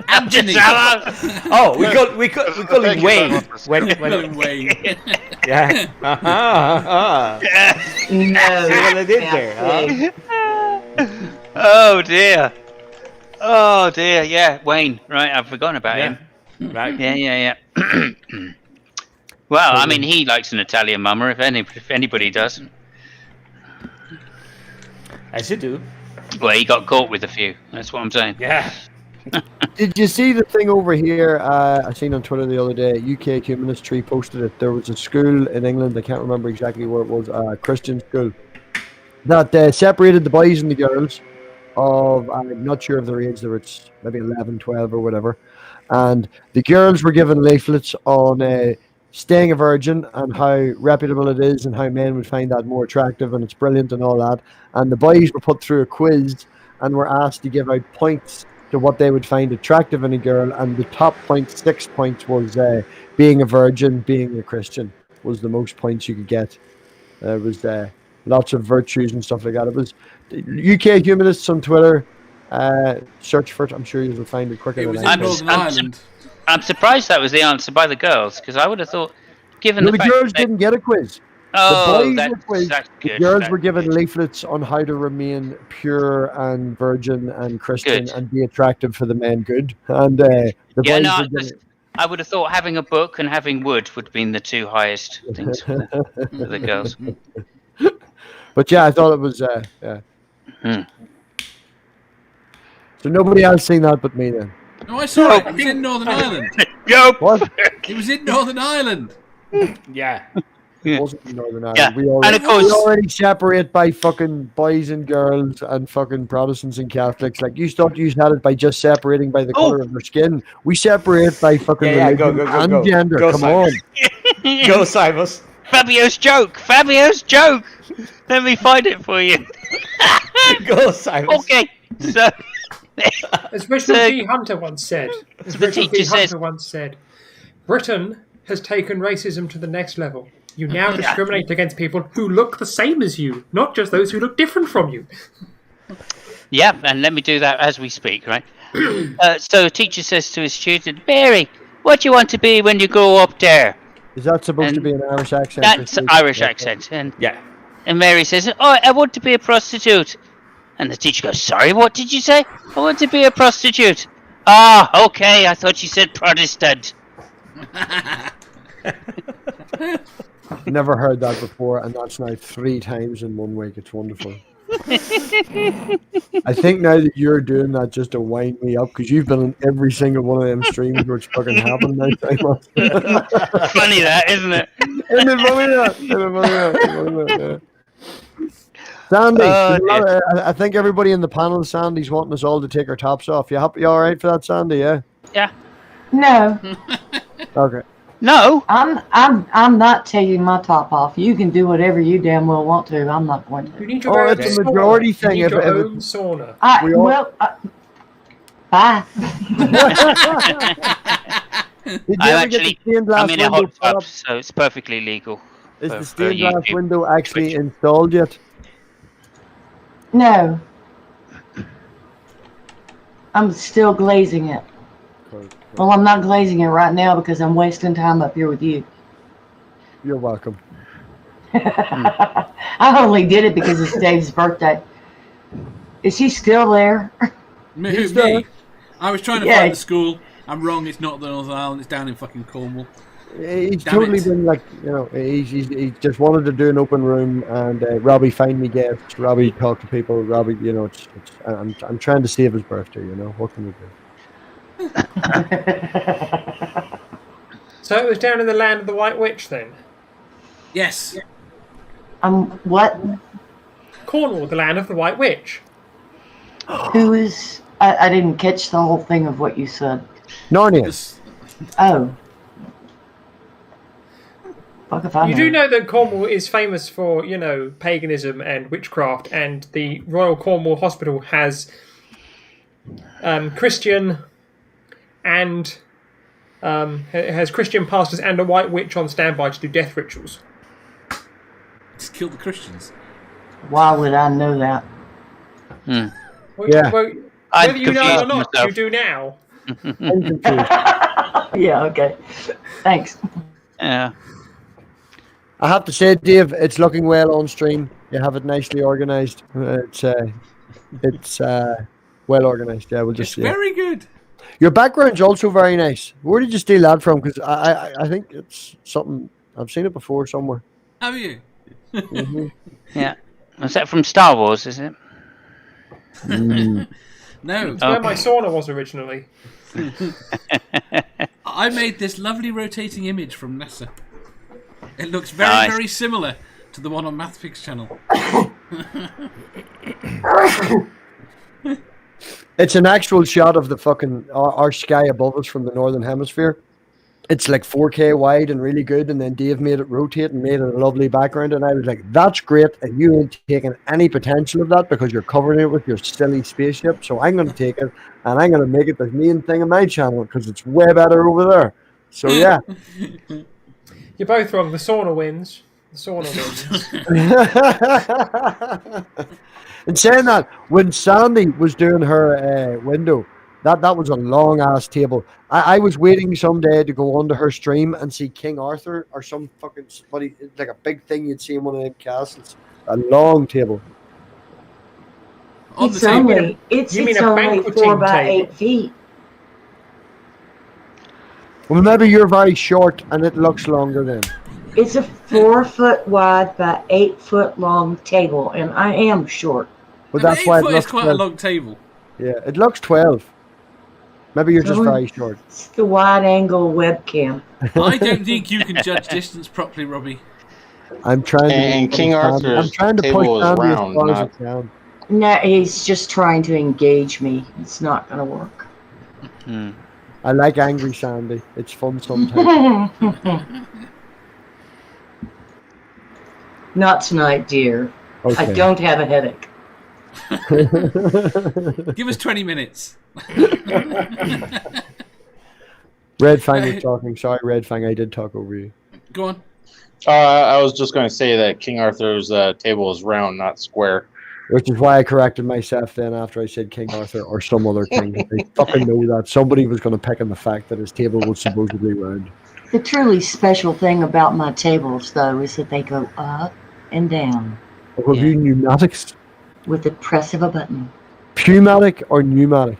Anthony. Oh, we call Thank it you very Wayne. much for When Wayne. yeah. See what I did there, huh? Oh dear. Oh dear. Yeah, Wayne. Right, I've forgotten about him. Right. Yeah. Well, I mean, he likes an Italian mummer. If anybody does. As you do. Well, he got caught with a few. That's what I'm saying. Yeah. Did you see the thing over here? I seen on Twitter the other day. UK Humanist Tree posted it. There was a school in England. I can't remember exactly where it was. A Christian school that separated the boys and the girls. I'm not sure of their age. They were maybe 11, 12 or whatever. And the girls were given leaflets on staying a virgin and how reputable it is and how men would find that more attractive and it's brilliant and all that. And the boys were put through a quiz and were asked to give out points to what they would find attractive in a girl. And the top point, 6 points, was being a virgin, being a Christian was the most points you could get. There was lots of virtues and stuff like that. It was UK Humanists on Twitter. Search for it. I'm sure you'll find it quicker It than was I in can. Northern Ireland. I'm surprised that was the answer by the girls, because I would have thought, given No, the the fact girls that they- didn't get a quiz. Oh, boys that's, were quizzed. that's The good. girls That's were given good. leaflets on how to remain pure and virgin and Christian Good. and be attractive for the men good. And the Yeah, boys no, were given... I would have thought having a book and having wood would have been the two highest things for the girls. But yeah, I thought it was yeah. Hmm. So nobody else seen that but me then. No, I saw it. It was in Northern Ireland. Yo! What? It was in Northern Ireland. Yeah. It wasn't in Northern Ireland. Yeah, We already, and of course- we already separate by fucking boys and girls and fucking Protestants and Catholics. Like, you thought you had it by just separating by the colour of their skin. We separate by fucking Yeah, religion go, and gender. Go, Come Simon. on. Go, Simons. Fabio's joke! Fabio's joke! Let me find it for you. Go, Simons. Okay, so... As Richard So- G. Hunter once said, the teacher says- Britain has taken racism to the next level. You now discriminate against people who look the same as you, not just those who look different from you. Yeah, and let me do that as we speak, right? So a teacher says to his student, Mary, what do you want to be when you grow up there? Is that supposed to be an Irish accent? That's Irish accent. And Yeah. And Mary says, oh, I want to be a prostitute. And the teacher goes, sorry, what did you say? I want to be a prostitute. Ah, okay, I thought you said Protestant. Never heard that before, and that's now 3 times in 1 week. It's wonderful. I think now that you're doing that just to wind me up, because you've been in every single one of them streams where it's fucking happened now. Funny that, isn't it? Isn't it funny that? Yeah. Sandy, I think everybody in the panel, Sandy's wanting us all to take our tops off. You happy? You all right for that, Sandy? Yeah. Yeah. No, Okay. No. I'm not taking my top off. You can do whatever you damn well want to. I'm not going You to. need your own it's a majority sauna. thing. You need your If own sauna. Bye. Did you I'm ever get the actually, stained glass I'm in a window hot put up? tub, so it's perfectly legal. Is for the stained glass YouTube. window actually installed yet? No. I'm still glazing it. Well, I'm not glazing it right now because I'm wasting time up here with you. You're welcome. I only did it because it's Dave's birthday. Is he still there? Me? I was trying to Yeah. find the school. I'm wrong. It's not the Northern Ireland. It's down in fucking Cornwall. He's Damn totally it. been like, he just wanted to do an open room, and Robbie find me guests. Robbie talk to people. Robbie, I'm trying to save his birthday. What can we do? So it was down in the land of the White Witch then? Yes. What? Cornwall, the land of the White Witch. Who is? I didn't catch the whole thing of what you said. Narnia. Oh. Fuck if I You do know that Cornwall is famous for, paganism and witchcraft, and the Royal Cornwall Hospital has Christian and has Christian pastors and a white witch on standby to do death rituals. Just kill the Christians. Why would I know that? Well, Yeah. well, I'm whether you know it or confused not, myself. you do now. I'm confused. Yeah, okay. Thanks. Yeah. I have to say, Dave, it's looking well on stream. You have it nicely organized. It's well organized. Yeah, we'll just It's very good. Your background's also very nice. Where did you steal that from? Because I think it's something I've seen it before somewhere. Have you? Yeah. Was that from Star Wars, is it? No. It's where my sauna was originally. I made this lovely rotating image from NASA. It looks very, Nice. very similar to the one on MathPig's channel. It's an actual shot of the fucking our sky above us from the northern hemisphere. It's like 4K wide and really good, and then Dave made it rotate and made it a lovely background, and I was like, that's great, and you ain't taking any potential of that because you're covering it with your silly spaceship, so I'm going to take it, and I'm going to make it the main thing on my channel because it's way better over there. So yeah. You're both wrong. The sauna wins. The sauna wins. And saying that, when Sandy was doing her window, that was a long ass table. I was waiting someday to go onto her stream and see King Arthur or some fucking somebody, like a big thing you'd see in one of them castles. A long table. On the It's table. only it's You mean a only banqueting 4 by table? 8 feet. Well, maybe you're very short and it looks longer then. It's a 4 foot wide by 8 foot long table, and I am short. But An that's 8 why it foot is looks quite 12. a long table. Yeah, it looks 12. Maybe you're just Oh. very short. It's the wide angle webcam. I don't think you can judge distance properly, Robbie. I'm trying to. And King Arthur's I'm trying to push table is Sandy as round, far as I not- can. No, he's just trying to engage me. It's not going to work. I like angry Sandy. It's fun sometimes. Not tonight, dear. Okay. I don't have a headache. Give us 20 minutes. Red Fang was talking. Sorry, Red Fang, I did talk over you. Go on. I was just going to say that King Arthur's table is round, not square. Which is why I corrected myself then after I said King Arthur or some other king. I fucking know that somebody was going to pick on the fact that his table was supposedly round. The truly special thing about my tables, though, is that they go up and down. Have you pneumatics? With the press of a button. Pneumatic or pneumatic?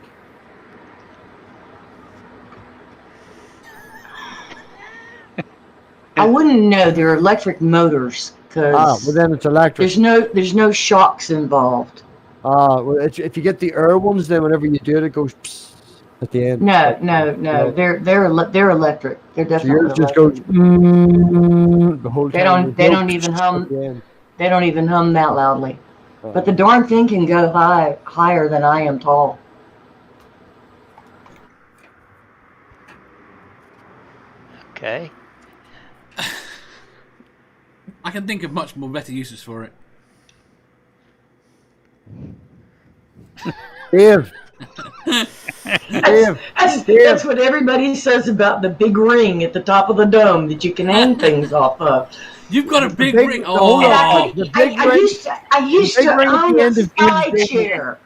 I wouldn't know. They're electric motors. Well then it's electric. There's no shocks involved. Well, if you get the air ones, then whenever you do it, it goes psst at the end. No. They're electric. They're definitely. So yours just goes the whole time. They don't even hum. They don't even hum that loudly. But the darn thing can go higher than I am tall. Okay. I can think of much more better uses for it. Dave. That's what everybody says about the big ring at the top of the dome that you can hang things off of. You've got a big ring. Oh, I used to own a sky chair.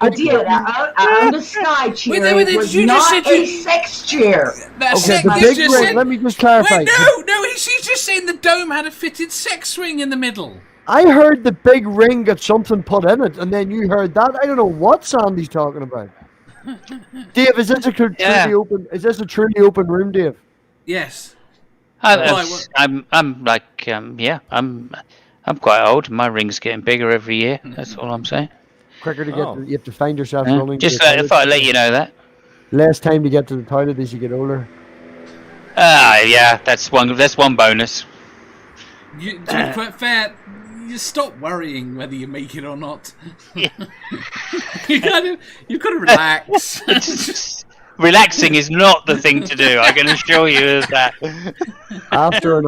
I did. I owned a sky chair. It was not a sex chair. The big ring. Let me just clarify. Wait, no. She's just saying the dome had a fitted sex ring in the middle. I heard the big ring got something put in it, and then you heard that. I don't know what Sandy's talking about. Dave, is this a truly open? Is this a truly open room, Dave? Yes. I'm quite old. My ring's getting bigger every year. That's all I'm saying. Quicker to get, you have to find yourself running. Just if I let you know that. Less time to get to the toilet as you get older. Yeah, that's one bonus. To be quite fair, you stop worrying whether you make it or not. Yeah. You've got to relax. Relaxing is not the thing to do. I can assure you of that. After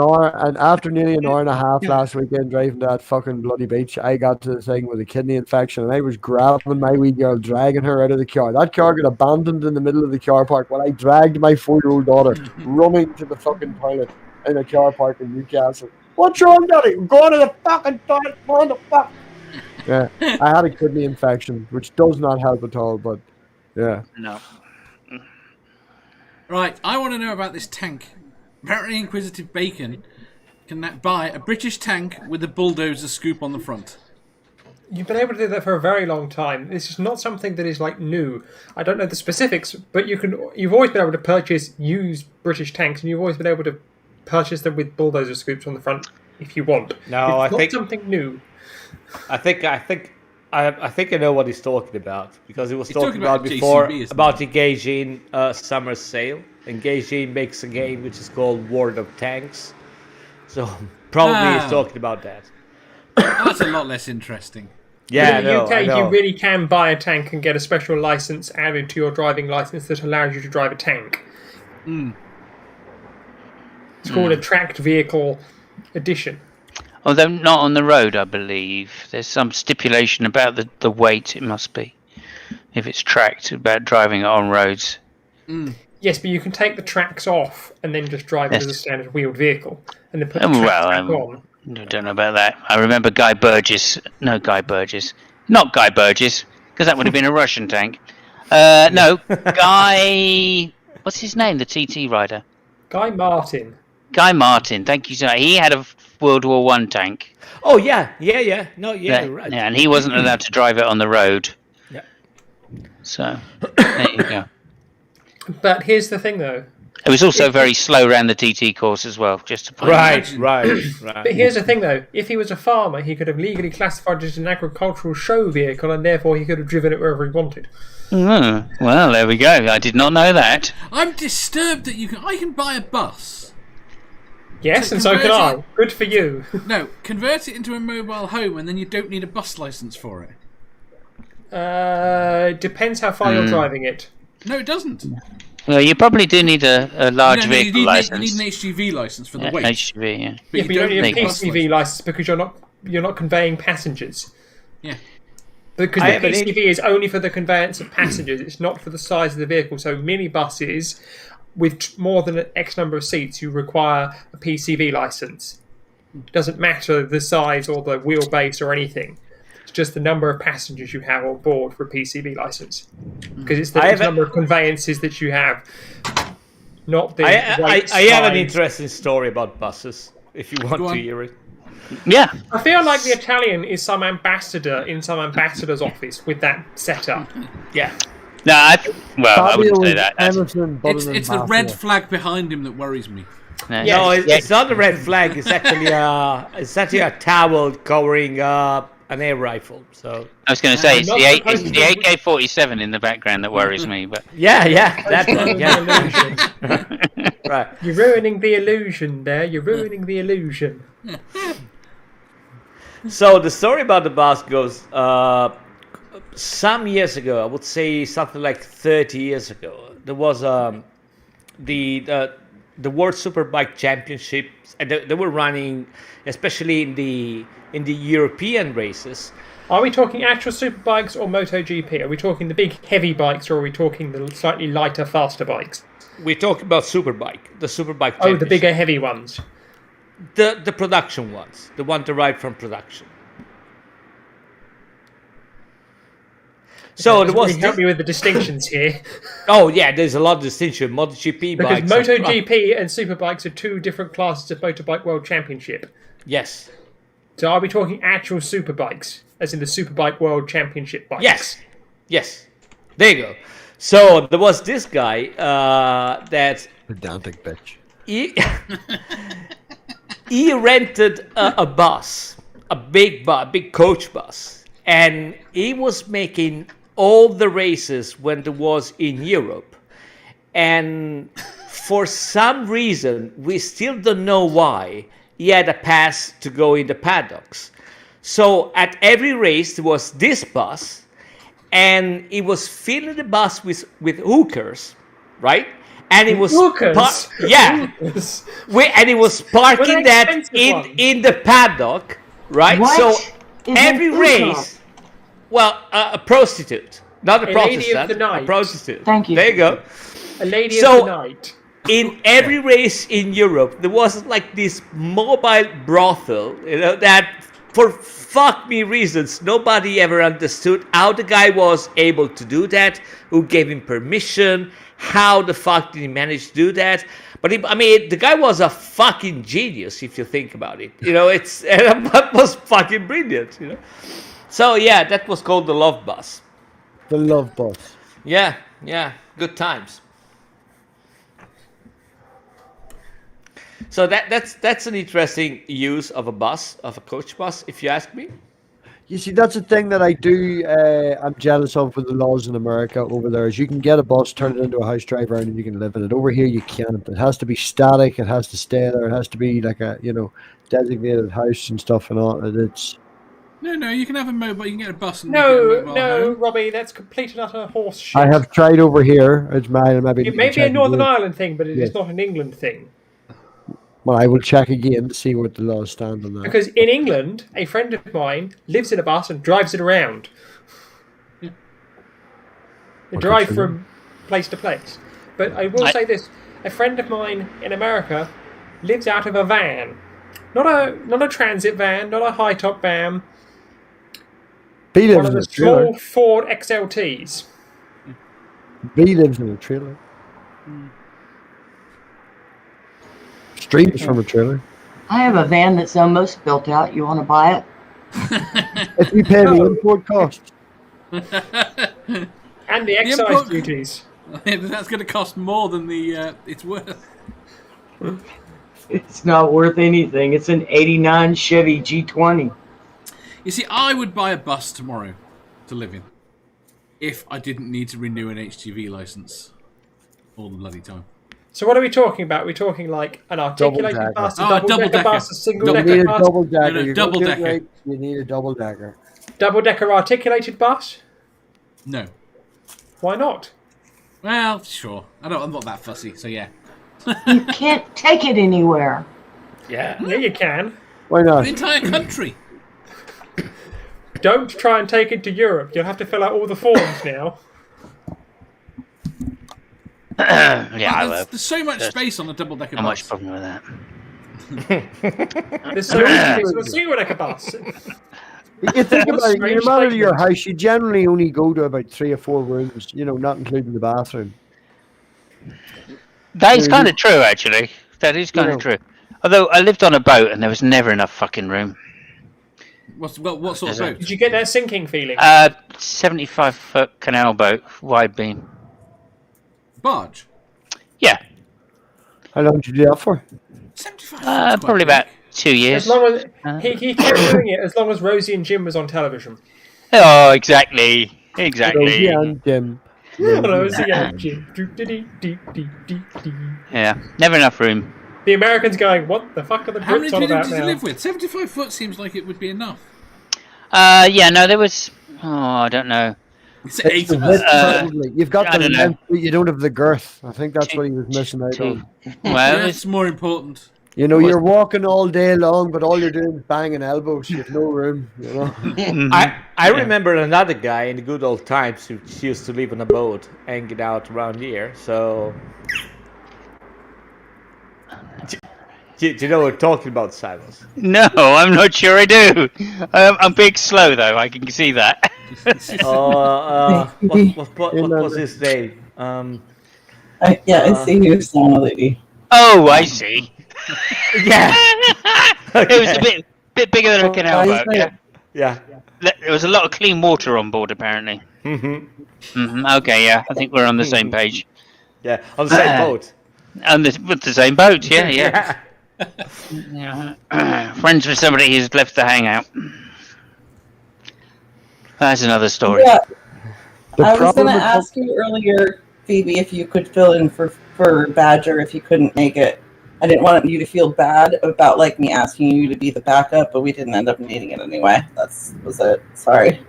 nearly an hour and a half last weekend driving to that fucking bloody beach, I got to the thing with a kidney infection, and I was grabbing my wee girl, dragging her out of the car. That car got abandoned in the middle of the car park while I dragged my 4-year-old daughter running to the fucking toilet in a car park in Newcastle. What's wrong, Daddy? We're going to the fucking toilet. Go on the fuck. Yeah, I had a kidney infection, which does not help at all. But yeah, no. Right, I want to know about this tank. Apparently, Inquisitive Bacon can buy a British tank with a bulldozer scoop on the front. You've been able to do that for a very long time. This is not something that is like new. I don't know the specifics, but you've always been able to purchase used British tanks, and you've always been able to purchase them with bulldozer scoops on the front if you want. No, it's not something new. I think I know what he's talking about, because he was talking about before about engaging summer sale. Engaging makes a game which is called World of Tanks, so probably he's talking about that. That's a lot less interesting. Yeah, in the UK, you really can buy a tank and get a special license added to your driving license that allows you to drive a tank. It's called a tracked vehicle edition. Although not on the road, I believe. There's some stipulation about the weight, it must be. If it's tracked, about driving it on roads. Yes, but you can take the tracks off and then just drive it as a standard wheeled vehicle. And then put the tracks back on. I don't know about that. I remember Guy Burgess. Not Guy Burgess, because that would have been a Russian tank. No, Guy... What's his name, the TT rider? Guy Martin. Guy Martin, thank you so much. He had a World War One tank. Oh, yeah. No, right. Yeah, and he wasn't allowed to drive it on the road. Yeah. So, there you go. But here's the thing, though. It was also very slow around the TT course as well, just to point Right. But here's the thing, though. If he was a farmer, he could have legally classified it as an agricultural show vehicle, and therefore he could have driven it wherever he wanted. Oh, well, there we go. I did not know that. I'm disturbed that I can buy a bus. Yes, and so can I. Good for you. No, convert it into a mobile home, and then you don't need a bus license for it. Depends how far you're driving it. No, it doesn't. Well, you probably do need a large vehicle license. You need an HGV license for the weight. HGV, yeah. But you don't need a PCV license because you're not conveying passengers. Yeah. Because the PCV is only for the conveyance of passengers. It's not for the size of the vehicle. So minibuses with more than X number of seats, you require a PCV license. It doesn't matter the size or the wheelbase or anything. It's just the number of passengers you have on board for a PCB license. Because it's the number of conveyances that you have, not the weight, I have an size. interesting story about buses, if you want to hear it. Yeah. I feel like the Italian is some ambassador in some ambassador's office with that setup. Yeah. No, I wouldn't say that. It's the red flag behind him that worries me. No, it's not a red flag. It's actually a towel covering an air rifle. So I was going to say it's the AK-47 in the background that worries me. But yeah, that one. Yeah. Right. You're ruining the illusion there. You're ruining the illusion. So the story about the bus goes, some years ago, I would say something like 30 years ago, there was the World Superbike Championships, and they were running, especially in the European races. Are we talking actual superbikes or MotoGP? Are we talking the big heavy bikes, or are we talking the slightly lighter, faster bikes? We're talking about superbike, the superbike. Oh, the bigger, heavy ones. The production ones, the one derived from production. So there was. Help me with the distinctions here. Oh yeah, there's a lot of distinction. MotoGP because bikes. MotoGP and superbikes are two different classes of motorbike world championship. Yes. So are we talking actual superbikes, as in the Superbike World Championship bikes? Yes. There you go. So there was this guy that. Pedantic bitch. He rented a bus, a big coach bus, and he was making all the races when there was in Europe. And for some reason, we still don't know why, he had a pass to go in the paddocks. So at every race, there was this bus, and he was filling the bus with hookers, right? And he was hookers? And he was parking that in the paddock, right? What So is every an race, well, a prostitute, not a lady of Protestant, the night. a prostitute. Thank you. There you go. A lady So- of the night. In every race in Europe, there was like this mobile brothel, that for fuck me reasons, nobody ever understood how the guy was able to do that, who gave him permission, how the fuck did he manage to do that. But the guy was a fucking genius if you think about it. That was fucking brilliant. So yeah, that was called the Love Bus. The Love Bus. Yeah, good times. So that's an interesting use of a bus, of a coach bus, if you ask me. You see, that's a thing that I do. I'm jealous of with the laws in America over there. Is you can get a bus, turn it into a house driver, and you can live in it. Over here, you can't. It has to be static. It has to stay there. It has to be like a designated house and stuff and all. It's No, you can have a mobile. You can get a bus. And you can get a mobile home. Robbie, that's complete and utter horse shit. I have tried over here. It's mine. It may be a Northern Ireland thing, but it is not an England thing. Well, I will check again to see what the laws stand on that. Because in England, a friend of mine lives in a bus and drives it around. They drive from place to place. But I will say this: a friend of mine in America lives out of a van, not a transit van, not a high top van. B One lives of in the a trailer. small Ford XLTs. B lives in a trailer. Streams from a trailer. I have a van that's almost built out. You want to buy it? If you pay the import cost. And the excise duties. That's going to cost more than it's worth. It's not worth anything. It's an 89 Chevy G20. You see, I would buy a bus tomorrow to live in if I didn't need to renew an HGV license all the bloody time. So what are we talking about? We're talking like an articulated bus, a double-decker bus, a single-decker bus? Double decker. No, double-decker. Right, you need a double decker. Double-decker articulated bus? No. Why not? Well, sure. I'm not that fussy, so yeah. You can't take it anywhere. Yeah. Yeah, you can. Why not? The entire country. Don't try and take it to Europe. You'll have to fill out all the forms now. Yeah, There's so much space on a double-decker Not bus. much problem with that. There's so many things to see when I can bus. You think What a about it, strange you're man of your statement. house, you generally only go to about 3 or 4 rooms, not including the bathroom. That is kind of true, actually. That is kind of true. Although I lived on a boat and there was never enough fucking room. What sort of boat? Did you get that sinking feeling? 75-foot canal boat, wide beam. Barge? Yeah. How long did you do that for? 75 probably about 2 years. As long as he kept doing it, as long as Rosie and Jim was on television. Oh, exactly. Exactly. Rosie and Jim. Rosie and Jim. Yeah, never enough room. The Americans going, what the fuck are the How many Brits on people about did you now? live with? 75 foot seems like it would be enough. Yeah, no, there was. Oh, I don't know. It's 8 of us. Probably. You've got I the don't know. length, but you don't have the girth. I think that's what he was missing out on. Well, That's more important. You're walking all day long, but all you're doing is banging elbows. You have no room. I remember another guy in the good old times who used to live on a boat and get out around here. So, do you know what we're talking about, Simons? no, I'm not sure I do. I'm big slow though. I can see that. What was his name? I see you, Santa Lady. Oh, I see. Yeah, It was a bit bigger than a canal boat. Yeah. yeah. There was a lot of clean water on board, apparently. Okay, yeah, I think we're on the same page. Yeah, on the same boat. With the same boat, yeah. Yeah. Friends with somebody who's left the hangout. That's another story. Yeah, I was going to ask you earlier, Phoebe, if you could fill in for Badger if you couldn't make it. I didn't want you to feel bad about me asking you to be the backup, but we didn't end up needing it anyway. Was it. Sorry.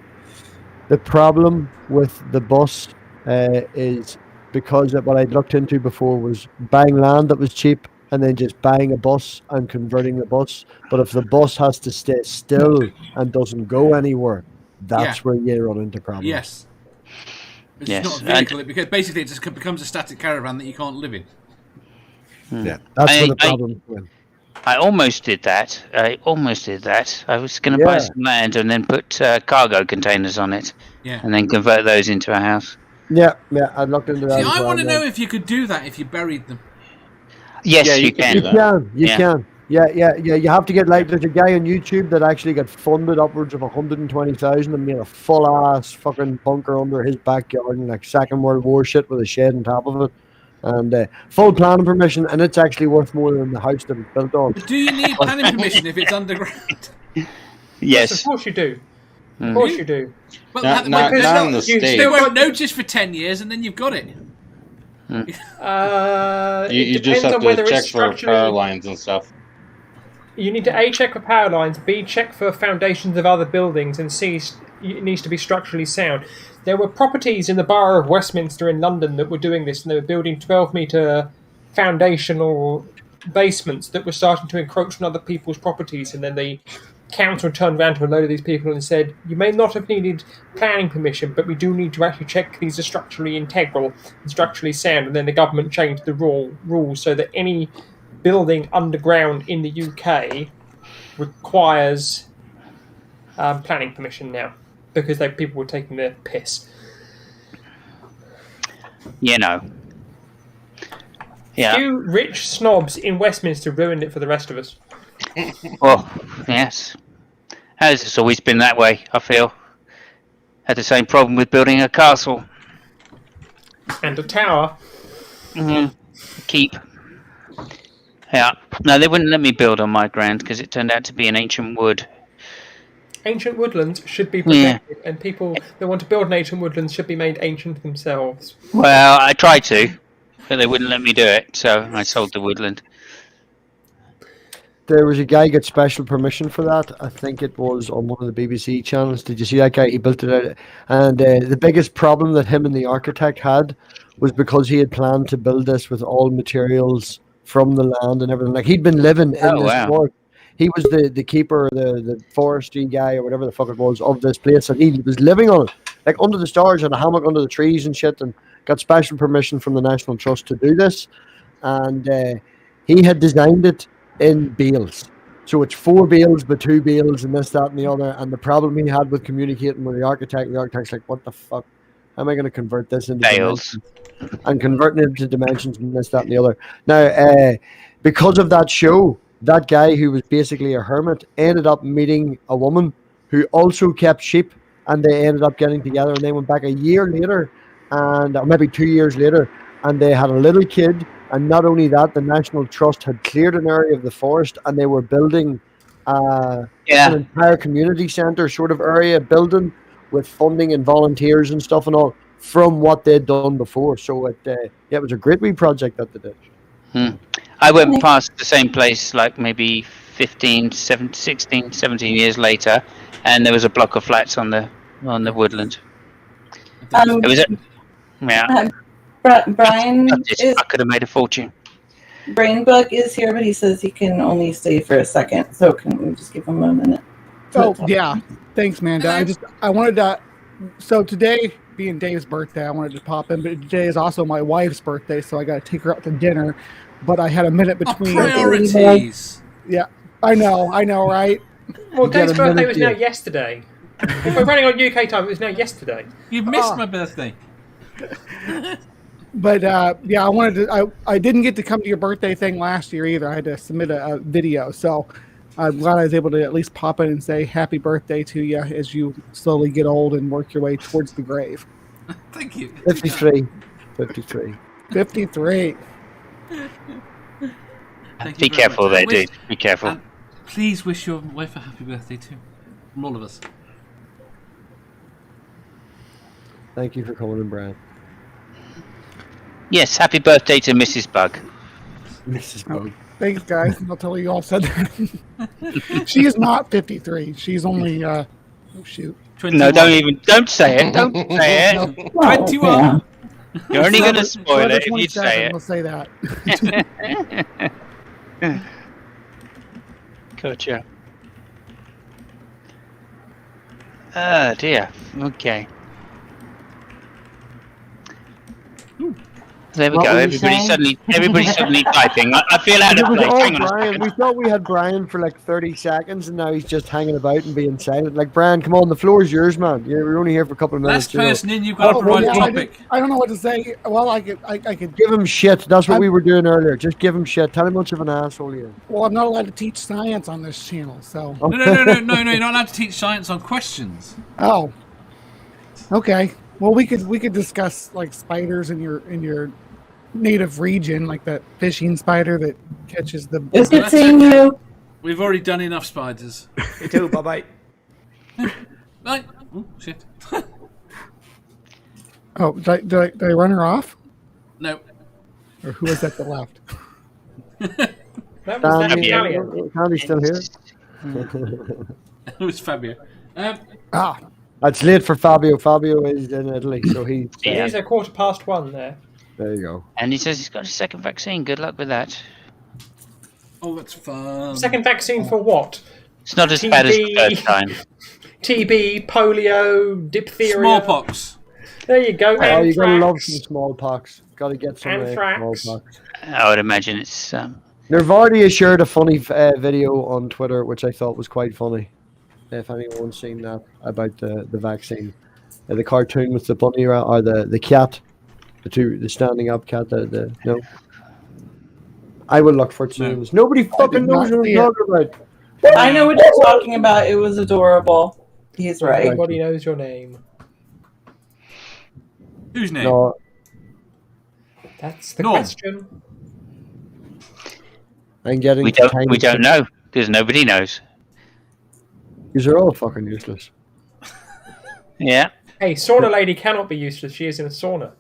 The problem with the bus is because what I'd looked into before was buying land that was cheap and then just buying a bus and converting the bus. But if the bus has to stay still and doesn't go anywhere, that's where you run into problems. Yes. It's not a vehicle, because basically it just becomes a static caravan that you can't live in. Yeah, that's where the problem is. I almost did that. I was going to buy some land and then put cargo containers on it. Yeah. And then convert those into a house. Yeah, I looked into that. See, I want to know if you could do that if you buried them. Yes, you can. You can. Yeah. You have to get there's a guy on YouTube that actually got funded upwards of 120,000 and made a full ass fucking bunker under his backyard and Second World War shit with a shed on top of it. And full planning permission, and it's actually worth more than the house that it's built on. Do you need planning permission if it's underground? Yes. Of course you do. Of course you do. Well, Not in the States. They won't notice for 10 years, and then you've got it. You just have to check for power lines and stuff. You need to A, check for power lines, B, check for foundations of other buildings, and C, it needs to be structurally sound. There were properties in the Borough of Westminster in London that were doing this, and they were building 12-metre foundational basements that were starting to encroach on other people's properties, and then the council turned around to a load of these people and said, you may not have needed planning permission, but we do need to actually check these are structurally integral and structurally sound, and then the government changed the rules so that any building underground in the UK requires planning permission now, because people were taking their piss. Yeah. You rich snobs in Westminster ruined it for the rest of us. Well, yes. It's always been that way, I feel. Had the same problem with building a castle. And a tower. Keep. Yeah. No, they wouldn't let me build on my ground because it turned out to be an ancient wood. Ancient woodlands should be protected, and people that want to build an ancient woodlands should be made ancient themselves. Well, I tried to, but they wouldn't let me do it, so I sold the woodland. There was a guy who got special permission for that. I think it was on one of the BBC channels. Did you see that guy? He built it out. And the biggest problem that him and the architect had was because he had planned to build this with all materials from the land and everything. He'd been living in this forest. He was the keeper, the forestry guy or whatever the fuck it was of this place. And he was living on it. Under the stars, had a hammock under the trees and shit, and got special permission from the National Trust to do this. And he had designed it in bales. So it's 4 bales, but 2 bales, and this, that, and the other. And the problem he had with communicating with the architect's like, what the fuck? How am I going to convert this into Bales. dimensions? And converting it into dimensions and this, that, and the other. Now, because of that show, that guy who was basically a hermit ended up meeting a woman who also kept sheep, and they ended up getting together, and they went back a year later, and or maybe 2 years later, and they had a little kid. And not only that, the National Trust had cleared an area of the forest, and they were building an entire community centre sort of area building with funding and volunteers and stuff and all from what they'd done before. So it was a great wee project that they did. I went past the same place like maybe 15, 16, 17 years later, and there was a block of flats on the woodland. It was Brian I could have made a fortune. Brainbug is here, but he says he can only stay for a second. So can we just give him a minute? Oh yeah, thanks, Manda. I wanted to. So today, being Dave's birthday, I wanted to pop in, but today is also my wife's birthday, so I got to take her out to dinner. But I had a minute between. Priorities. Yeah, I know, right? Well, Dave's birthday was now yesterday. If we're running on UK time, it was now yesterday. You missed my birthday. But yeah, I wanted to. I didn't get to come to your birthday thing last year either. I had to submit a video, so I'm glad I was able to at least pop in and say happy birthday to you as you slowly get old and work your way towards the grave. Thank you. 53. Be careful there, dude. Be careful. And please wish your wife a happy birthday too, from all of us. Thank you for calling in, Brian. Yes, happy birthday to Mrs. Bug. Mrs. Bug. Thanks, guys. I'll tell you all said that. She is not 53. She's only oh shoot. 21. No, don't say it. Don't say it. 21. You're only going to spoil it if you say it. We'll say that. Gotcha. Oh dear. Okay. There we go. Everybody's suddenly typing. I feel out of place. Hang on a second. We thought we had Brian for like 30 seconds, and now he's just hanging about and being silent. Like, Brian, come on, the floor is yours, man. We're only here for a couple of minutes. Last person in, you've got the right topic. I don't know what to say. Well, I could give him shit. That's what we were doing earlier. Just give him shit. Tell him much of an asshole he is. Well, I'm not allowed to teach science on this channel, so. No. You're not allowed to teach science on questions. Oh. Okay. Well, we could discuss like spiders in your native region, like that fishing spider that catches the. Is it seeing you? We've already done enough spiders. Me too. Bye. Bye. Oh shit. Oh, did I run her off? No. Or who was at the left? That was that Italian. Candy's still here. It was Fabio. It's late for Fabio. Fabio is in Italy, so he. It is a 1:15 there. There you go. And he says he's got a second vaccine. Good luck with that. Oh, that's fun. Second vaccine for what? It's not as bad as the first time. TB, polio, diphtheria. Smallpox. There you go. Oh, you're going to love some smallpox. Got to get some Anthrax. smallpox. I would imagine it's... Nervardi has shared a funny video on Twitter, which I thought was quite funny. If anyone's seen that, about the vaccine. The cartoon with the bunny or the cat. The standing up cat. No. I will look for it soon. Nobody fucking knows what I'm talking about. I know what you're talking about. It was adorable. He's right. Everybody knows your name. Whose name? No. That's the question. I'm getting. We don't know because nobody knows. These are all fucking useless. Yeah. Hey, sauna lady cannot be useless. She is in a sauna.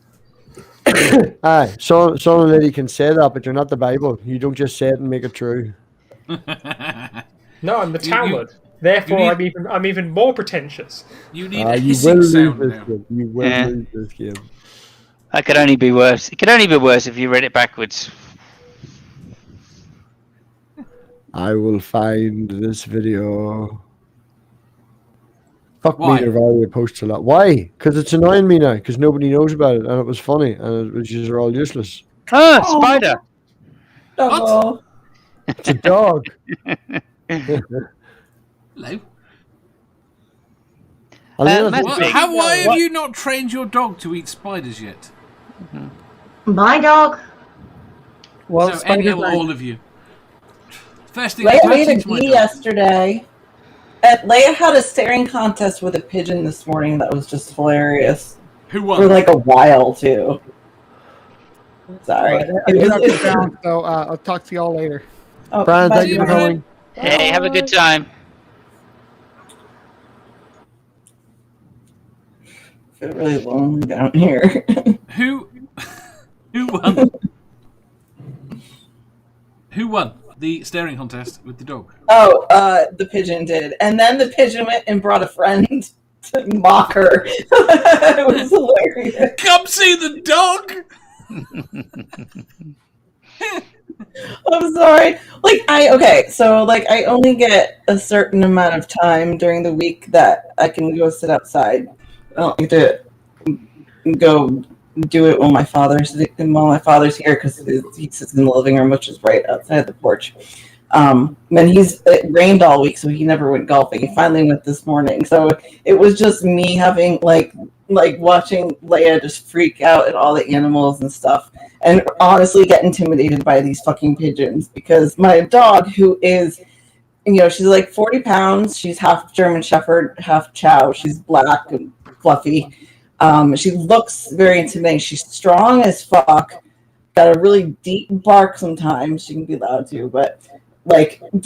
Aye, sauna lady can say that, but you're not the Bible. You don't just say it and make it true. No, I'm the Talmud. Therefore, I'm even more pretentious. You need a hissing sound now. You will lose this game. That could only be worse. It could only be worse if you read it backwards. I will find this video. Fuck Why? me, Nervaria posts a lot. Why? Because it's annoying me now, because nobody knows about it, and it was funny, and it was just all useless. Ah, spider! Double. It's a dog. Hello. Why have you not trained your dog to eat spiders yet? My dog? Well, no, any or all of you. First thing Leia I made a teach my bee dog. yesterday. Leia had a staring contest with a pigeon this morning that was just hilarious. Who won? For like a while, too. Sorry. I got this down, so I'll talk to y'all later. Oh, Brian, bye, thank you for Brian. coming. Hey, have a good time. I feel really lonely down here. Who won? Who won the staring contest with the dog? Oh, the pigeon did. And then the pigeon went and brought a friend to mock her. It was hilarious. Come see the dog! I'm sorry. I only get a certain amount of time during the week that I can go sit outside. I don't get to go do it while my father's here because he sits in the living room, which is right outside the porch. And it rained all week, so he never went golfing. He finally went this morning, so it was just me having like watching Leia just freak out at all the animals and stuff, and honestly get intimidated by these fucking pigeons because my dog, who is, she's like 40 pounds, she's half German Shepherd, half Chow. She's black and fluffy. She looks very intimidating. She's strong as fuck. Got a really deep bark sometimes. She can be loud too, but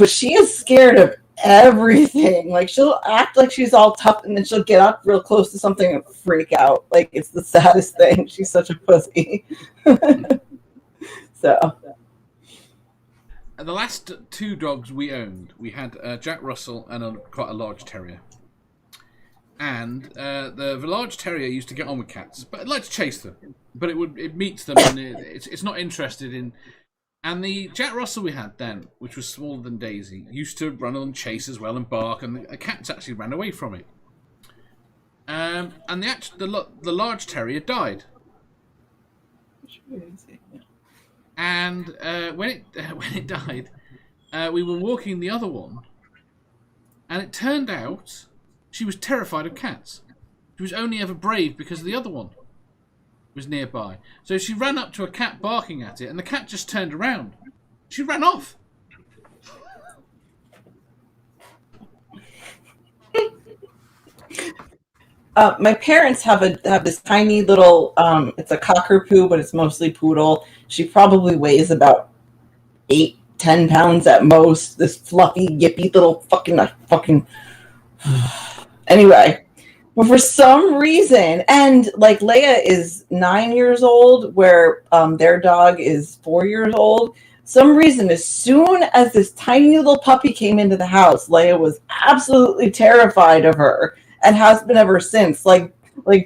she is scared of everything. Like, she'll act like she's all tough, and then she'll get up real close to something and freak out. Like, it's the saddest thing. She's such a pussy. So. The last two dogs we owned, we had Jack Russell and quite a large terrier. And the large terrier used to get on with cats, but it liked to chase them. But it meets them, and it's not interested in. And the Jack Russell we had then, which was smaller than Daisy, used to run and chase as well and bark, and the cats actually ran away from it. And the large terrier died. And when it died, we were walking the other one, and it turned out she was terrified of cats. She was only ever brave because the other one was nearby. So she ran up to a cat barking at it, and the cat just turned around. She ran off. My parents have this tiny little, it's a cockapoo, but it's mostly poodle. She probably weighs about 8-10 pounds at most. This fluffy, yippy little fucking. Anyway, but for some reason, and like Leia is 9 years old, where their dog is 4 years old. Some reason, as soon as this tiny little puppy came into the house, Leia was absolutely terrified of her, and has been ever since. Like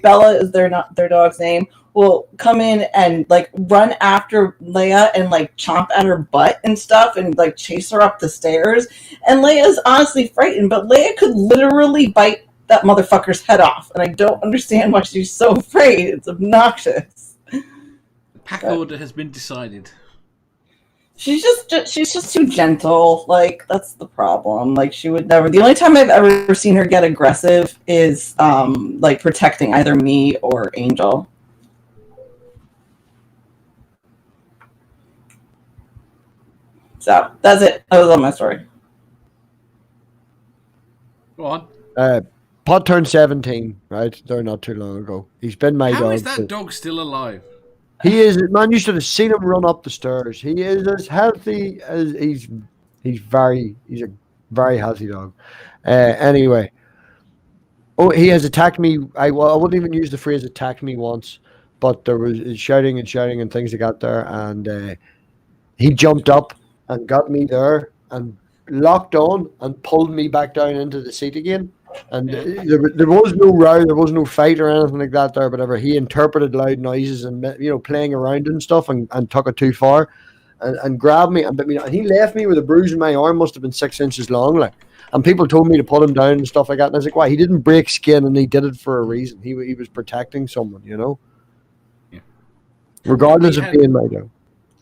Bella is their dog's name, will come in and like run after Leia and like chomp at her butt and stuff and like chase her up the stairs. And Leia's honestly frightened, but Leia could literally bite that motherfucker's head off, and I don't understand why she's so afraid. It's obnoxious. The pack order has been decided. She's just too gentle. Like, that's the problem. Like, she would never. The only time I've ever seen her get aggressive is like protecting either me or Angel. So that's it. That was all my story. Go on. Pot turned 17, right? They're not too long ago. He's been my dog. How is that dog still alive? He is, man. You should have seen him run up the stairs. He is as healthy as he's a very healthy dog. Anyway, he has attacked me. I wouldn't even use the phrase "attacked me" once, but there was shouting and things that got there, and he jumped up and got me there and locked on and pulled me back down into the seat again. And there was no row, there was no fight or anything like that there, whatever. He interpreted loud noises and, playing around and stuff, and took it too far and grabbed me and bit me. And he left me with a bruise in my arm, must have been 6 inches long, like. And people told me to put him down and stuff like that. And I was like, why? He didn't break skin, and he did it for a reason. He was protecting someone, Yeah. Regardless of being my dog.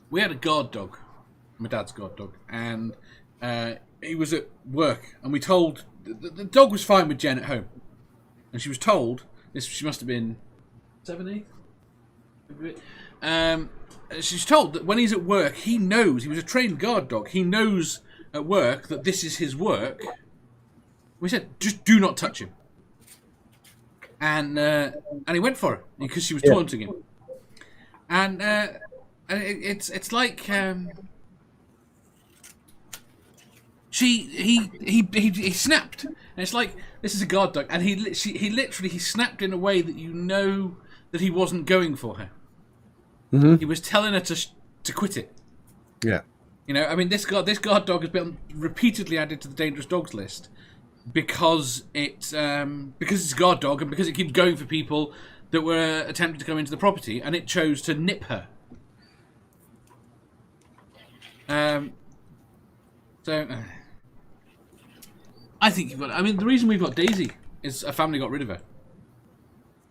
We had a guard dog. my dad's guard dog, and he was at work, and we told the dog was fine with Jen at home, and she was told this. She must have been 7, 8. She's told that when he's at work, he knows he was a trained guard dog. He knows at work that this is his work. We said, just do not touch him, and he went for it because she was taunting him, and it's like he snapped, and it's like this is a guard dog, and he literally snapped in a way that you know that he wasn't going for her. Mm-hmm. He was telling her to quit it. Yeah. You know, I mean, this guard dog has been repeatedly added to the dangerous dogs list because it's a guard dog and because it keeps going for people that were attempting to come into the property, and it chose to nip her. I think you've got. I mean, the reason we've got Daisy is a family got rid of her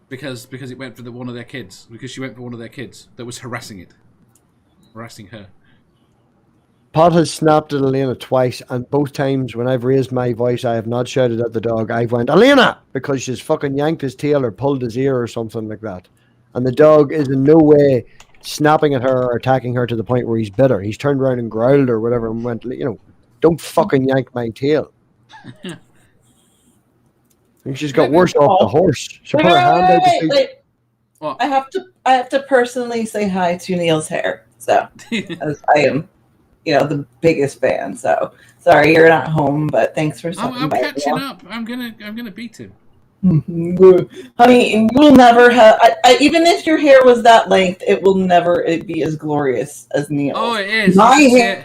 because it went for one of their kids. Because she went for one of their kids that was harassing her. Pot has snapped at Elena twice, and both times when I've raised my voice, I have not shouted at the dog. I've went, Elena! Because she's fucking yanked his tail or pulled his ear or something like that. And the dog is in no way snapping at her or attacking her to the point where he's bit her. He's turned around and growled or whatever and went, don't fucking yank my tail. I think she's got worse off the horse. She put her hand out the wait. I have to personally say hi to Neil's hair. So, as I am, the biggest fan. So, sorry you're not home, but thanks for stopping I'm by. catching up. I'm gonna beat him. Honey, we'll never have. Even if your hair was that length, it will never be as glorious as Neil's. Oh, it is. My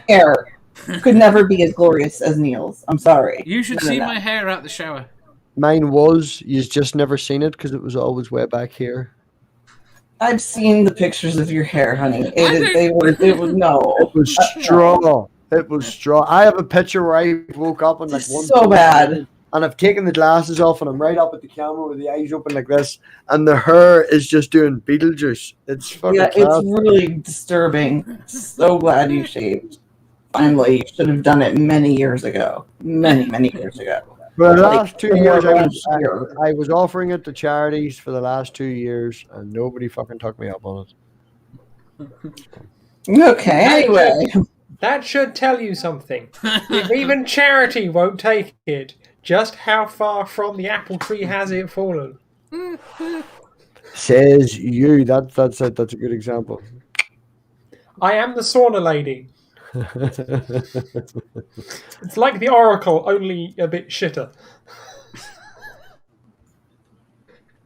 hair could never be as glorious as Neil's. I'm sorry. You should see my hair out the shower. Mine was. You've just never seen it because it was always way back here. I've seen the pictures of your hair, honey. It was straw. It was straw. I have a picture where I woke up and so bad. And I've taken the glasses off and I'm right up at the camera with the eyes open like this, and the hair is just doing Beetlejuice. It's fucking it's really disturbing. So glad you shaved. Finally, you should have done it many years ago. Many years ago. For the last 2 years, I was offering it to charities for the last 2 years, and nobody fucking took me up on it. Okay, anyway. That should tell you something. If even charity won't take it, just how far from the apple tree has it fallen? Says you. That's a good example. I am the sauna lady. It's like the Oracle, only a bit shitter.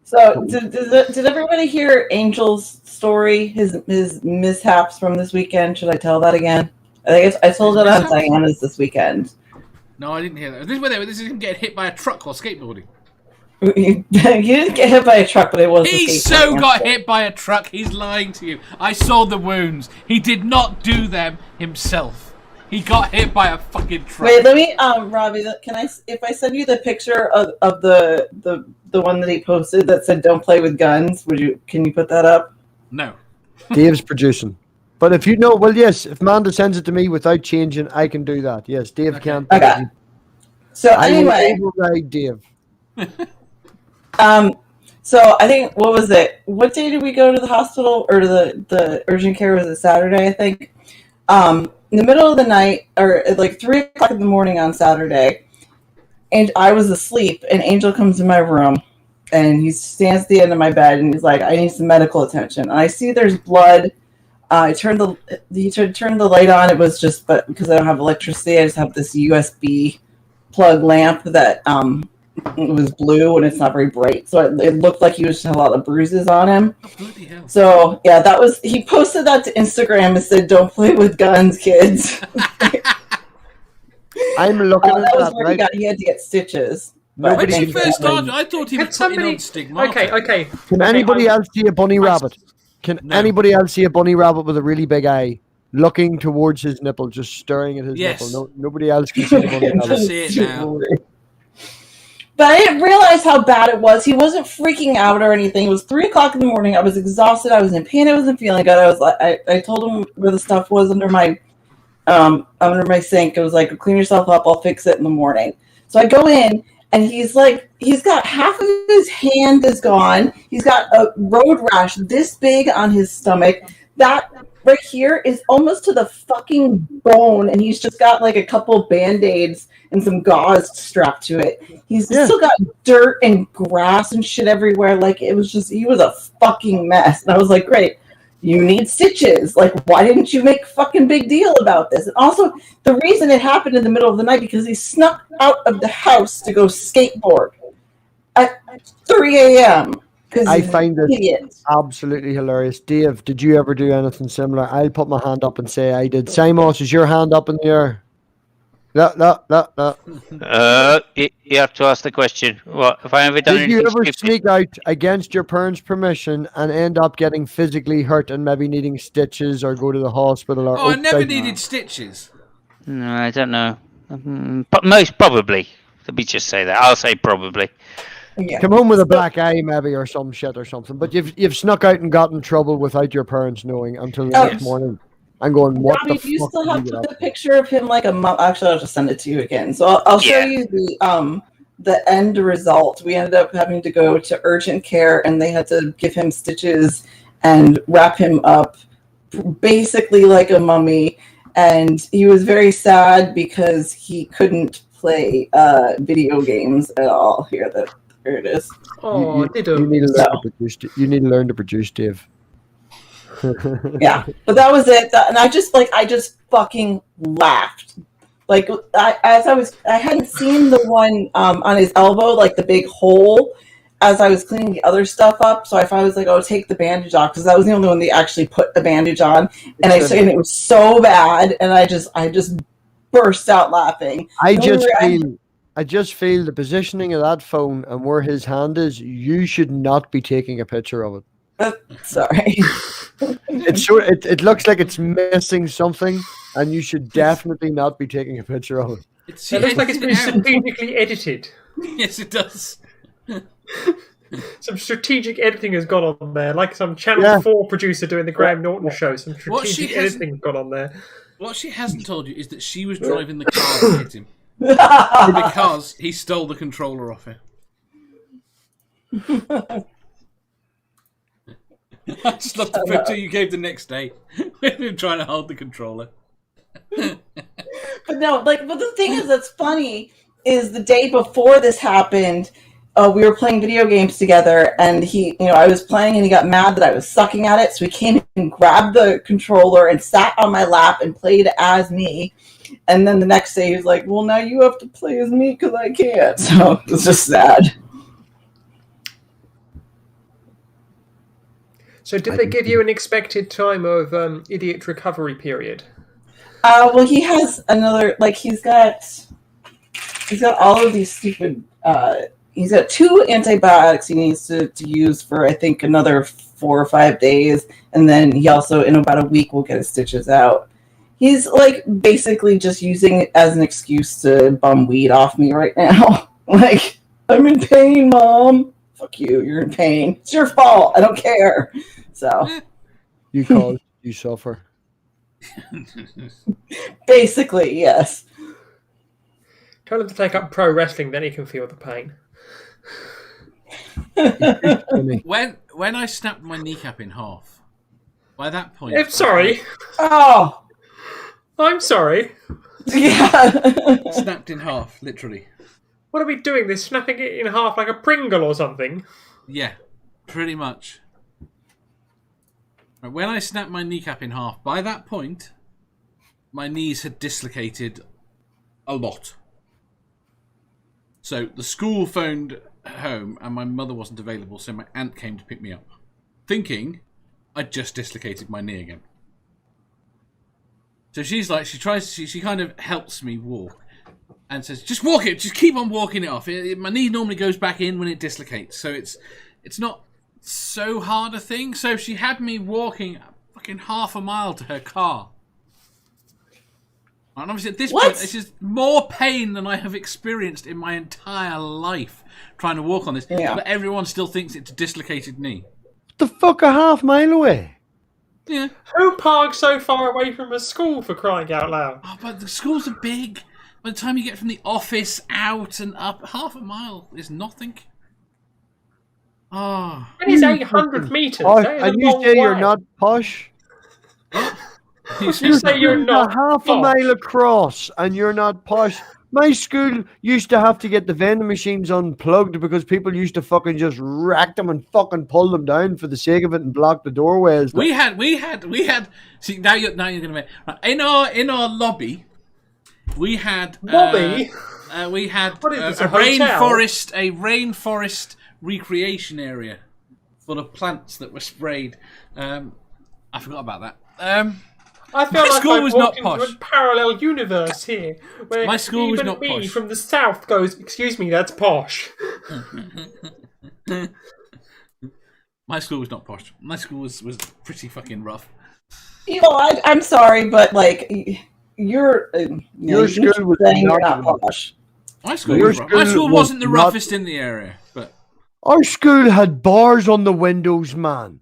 So, did everybody hear Angel's story? His mishaps from this weekend? Should I tell that again? I told it on Diana's this weekend. No, I didn't hear that. This is him getting hit by a truck while skateboarding. You didn't get hit by a truck, but it was. He got hit by a truck. He's lying to you. I saw the wounds. He did not do them himself. He got hit by a fucking truck. Wait, let me, Robbie. If I send you the picture of the one that he posted that said "Don't play with guns"? Can you put that up? No. Dave's producing. But if you know, well, yes, if Manda sends it to me without changing, I can do that. Yes, Dave can. Okay. So anyway, I will override Dave. So I think, what was it? What day did we go to the hospital or to the urgent care? Was it Saturday? I think. In the middle of the night, or at like 3 o'clock in the morning on Saturday, and I was asleep, and Angel comes in my room, and he stands at the end of my bed, and he's like, "I need some medical attention." And I see there's blood. He turned the light on. It was just, but because I don't have electricity, I just have this USB plug lamp that it was blue and it's not very bright. So it looked like he was just had a lot of bruises on him. Oh, bloody hell. So yeah, he posted that to Instagram and said, "Don't play with guns, kids." I'm looking at that. Was that. where Right? he had to get stitches. When he first started, I thought he was putting on stigmata. Okay. Can anybody else see a bunny rabbit? Can anybody else see a bunny rabbit with a really big eye looking towards his nipple, just staring at his nipple? No, nobody else can see the bunny rabbit. I see it now. But I didn't realize how bad it was. He wasn't freaking out or anything. It was 3 o'clock in the morning. I was exhausted. I was in pain. I wasn't feeling good. I was like, I told him where the stuff was under my under my sink. It was like, clean yourself up. I'll fix it in the morning. So I go in, and he's got half of his hand is gone. He's got a road rash this big on his stomach. That right here is almost to the fucking bone, and he's just got like a couple Band-Aids and some gauze strapped to it. He's still got dirt and grass and shit everywhere. Like, he was a fucking mess. And I was like, great, you need stitches. Like, why didn't you make a fucking big deal about this? And also, the reason it happened in the middle of the night, because he snuck out of the house to go skateboard at 3 a.m. I find it absolutely hilarious. Dave, did you ever do anything similar? I'll put my hand up and say I did. Simos, is your hand up in the air? No. You have to ask the question. What have I ever done? Did you ever sneak out against your parents' permission and end up getting physically hurt and maybe needing stitches or go to the hospital? Or I never needed stitches. No, I don't know. But most probably. Let me just say that. I'll say probably. Yeah. Come home with a black eye, maybe, or some shit or something. But you've snuck out and got in trouble without your parents knowing until the next morning. I'm going, what the fuck? You still have the picture of him like a month. Actually, I'll just send it to you again. So I'll show you the end result. We ended up having to go to urgent care, and they had to give him stitches and wrap him up basically like a mummy. And he was very sad because he couldn't play video games at all. Here it is. Oh, you need to learn to produce, Dave. Yeah, but that was it. And I just fucking laughed. Like, I hadn't seen the one on his elbow, like the big hole, as I was cleaning the other stuff up. So I was like, oh, take the bandage off, because that was the only one they actually put the bandage on. And it was so bad, and I just burst out laughing. I just feel the positioning of that phone and where his hand is, you should not be taking a picture of it. Sorry. It looks like it's missing something, and you should definitely not be taking a picture of it. It looks like it's been strategically edited. Yes, it does. Some strategic editing has gone on there, like some Channel 4 producer doing the Graham Norton show. Some strategic editing has gone on there. What she hasn't told you is that she was driving the car that hit him. Because he stole the controller off her. I just love the picture you gave the next day with him trying to hold the controller. But the thing is that's funny is the day before this happened, we were playing video games together, and I was playing, and he got mad that I was sucking at it, so he came and grabbed the controller and sat on my lap and played as me. And then the next day he was like, well, now you have to play as me because I can't. So it was just sad. So did they give you an expected time of idiot recovery period? Well, he has another, he's got all of these stupid, he's got 2 antibiotics he needs to use for, I think, another 4 or 5 days. And then he also, in about a week, will get his stitches out. He's basically just using it as an excuse to bum weed off me right now. I'm in pain, Mom. Fuck you, you're in pain. It's your fault. I don't care. So you cause, you suffer. Basically, yes. Tell him to take up pro wrestling, then he can feel the pain. When I snapped my kneecap in half, by that point... I'm sorry. Oh! I'm sorry. Yeah. Snapped in half, literally. What are we doing? This snapping it in half like a Pringle or something? Yeah, pretty much. When I snapped my kneecap in half, by that point, my knees had dislocated a lot. So the school phoned home and my mother wasn't available, so my aunt came to pick me up, thinking I'd just dislocated my knee again. So she's like, she kind of helps me walk and says, just walk it, just keep on walking it off. My knee normally goes back in when it dislocates, so it's not so hard a thing. So she had me walking fucking half a mile to her car. And obviously at this point, this is more pain than I have experienced in my entire life trying to walk on this. Yeah. But everyone still thinks it's a dislocated knee. What the fuck, a half mile away? Yeah. Who parks so far away from a school, for crying out loud? Oh, but the schools are big. By the time you get from the office out and up, half a mile is nothing. Oh. It is 800 metres. Posh, That is and a you long say you're way. not posh? You say you're not half a posh. mile across and you're not posh. My school used to have to get the vending machines unplugged because people used to fucking just rack them and fucking pull them down for the sake of it and block the doorways. We had. See, now you're gonna make in our lobby. We had Lobby. We had What is this, a a hotel? rainforest recreation area full of plants that were sprayed. I forgot about that. I feel my like school I've was walked not into posh. a parallel universe here, where My school was even not me posh. from the south goes, "Excuse me, that's posh." My school was not posh. My school was pretty fucking rough. You know, I'm sorry, but like your school was saying you're not not posh. My school Your was rough. My school school was wasn't the not- roughest in the area, but Our school had bars on the windows, man.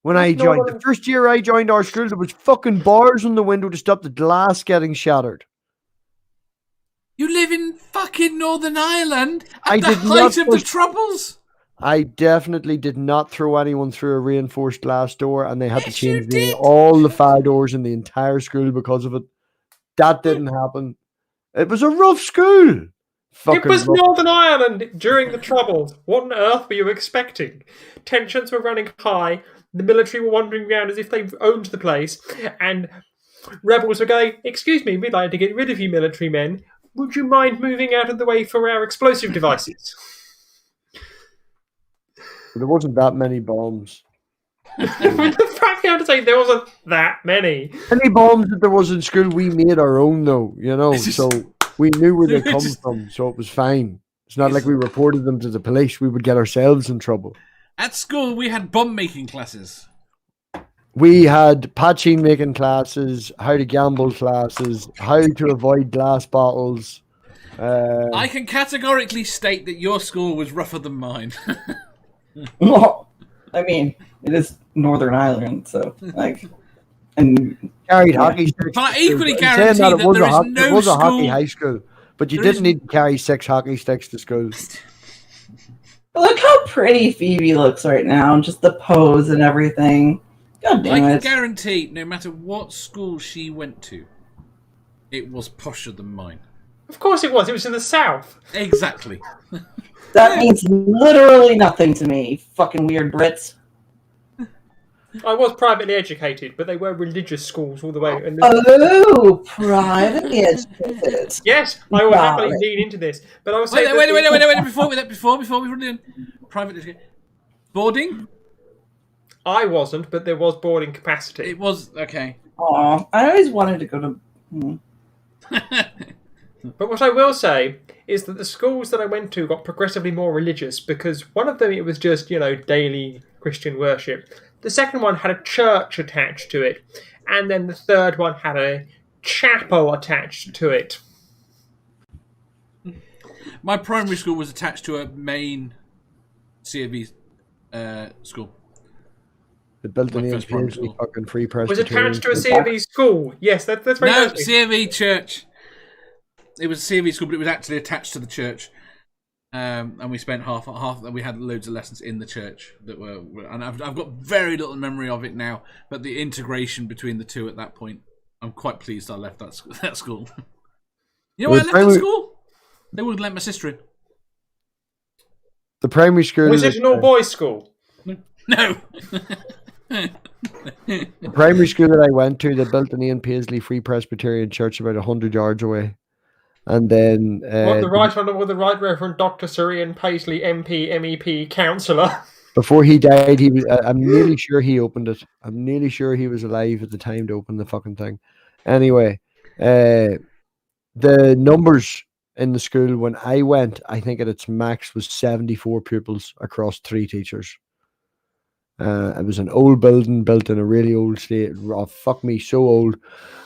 When I joined, the first year I joined our school, there was fucking bars on the window to stop the glass getting shattered. you live in fucking Northern Ireland at I the did height not of the push- Troubles. I definitely did not throw anyone through a reinforced glass door, and they had to Yes, you change did. all the fire doors in the entire school because of it. That didn't happen. It was a rough school. It was rough. Northern Ireland during the Troubles. What on earth were you expecting? Tensions were running high. The military were wandering around as if they owned the place, and rebels were going, "Excuse me, we'd like to get rid of you, military men. Would you mind moving out of the way for our explosive devices?" There wasn't that many bombs. Frankly, I have to say there wasn't that many. Any bombs that there was in school, we made our own, though. You know, so we knew where they come from, so it was fine. It's not like we reported them to the police. We would get ourselves in trouble. At school, we had bomb making classes. We had patching making classes, how to gamble classes, how to avoid glass bottles. I can categorically state that your school was rougher than mine. Well, I mean, it is Northern Ireland, so like, and carried hockey sticks. But I equally Saying guarantee that it was there a is no it was a hockey school. high school, but you There didn't is- need to carry 6 hockey sticks to school. look how pretty Phoebe looks right now, just the pose and everything. God I damn can it! guarantee, no matter what school she went to, it was posher than mine. Of course it was. It was in the south. Exactly. That means literally nothing to me. Fucking weird Brits. I was privately educated, but they were religious schools all the way. And Oh, privately educated. yes, I will Got happily it. lean into this. But I was Wait, saying wait. Before we run in, private education. Boarding? I wasn't, but there was boarding capacity. It was, okay. Aw, I always wanted to go to. But what I will say is that the schools that I went to got progressively more religious because one of them, it was just, daily Christian worship. The second one had a church attached to it. And then the third one had a chapel attached to it. My primary school was attached to a main CAV school. The built My in first primary Paisley school. fucking free Was Presbyterian. attached to a CAV school. Yes, that's very No, nice. CAV church. It was a CAV school, but it was actually attached to the church. And we spent half. We had loads of lessons in the church that were, and I've got very little memory of it now. But the integration between the two at that point, I'm quite pleased I left that school. You know why I left that school? They wouldn't let my sister in. The primary school. Was it an all-boys school? No. The primary school that I went to, they built an Ian Paisley Free Presbyterian Church about 100 yards away. And then... What, the Right Honourable the Right Reverend Dr. Sir Ian Paisley, MP, MEP, Councillor. Before he died, he was. I'm nearly sure he opened it. I'm nearly sure he was alive at the time to open the fucking thing. Anyway, the numbers in the school when I went, I think at its max was 74 pupils across 3 teachers. It was an old building built in a really old state. Oh, fuck me, so old.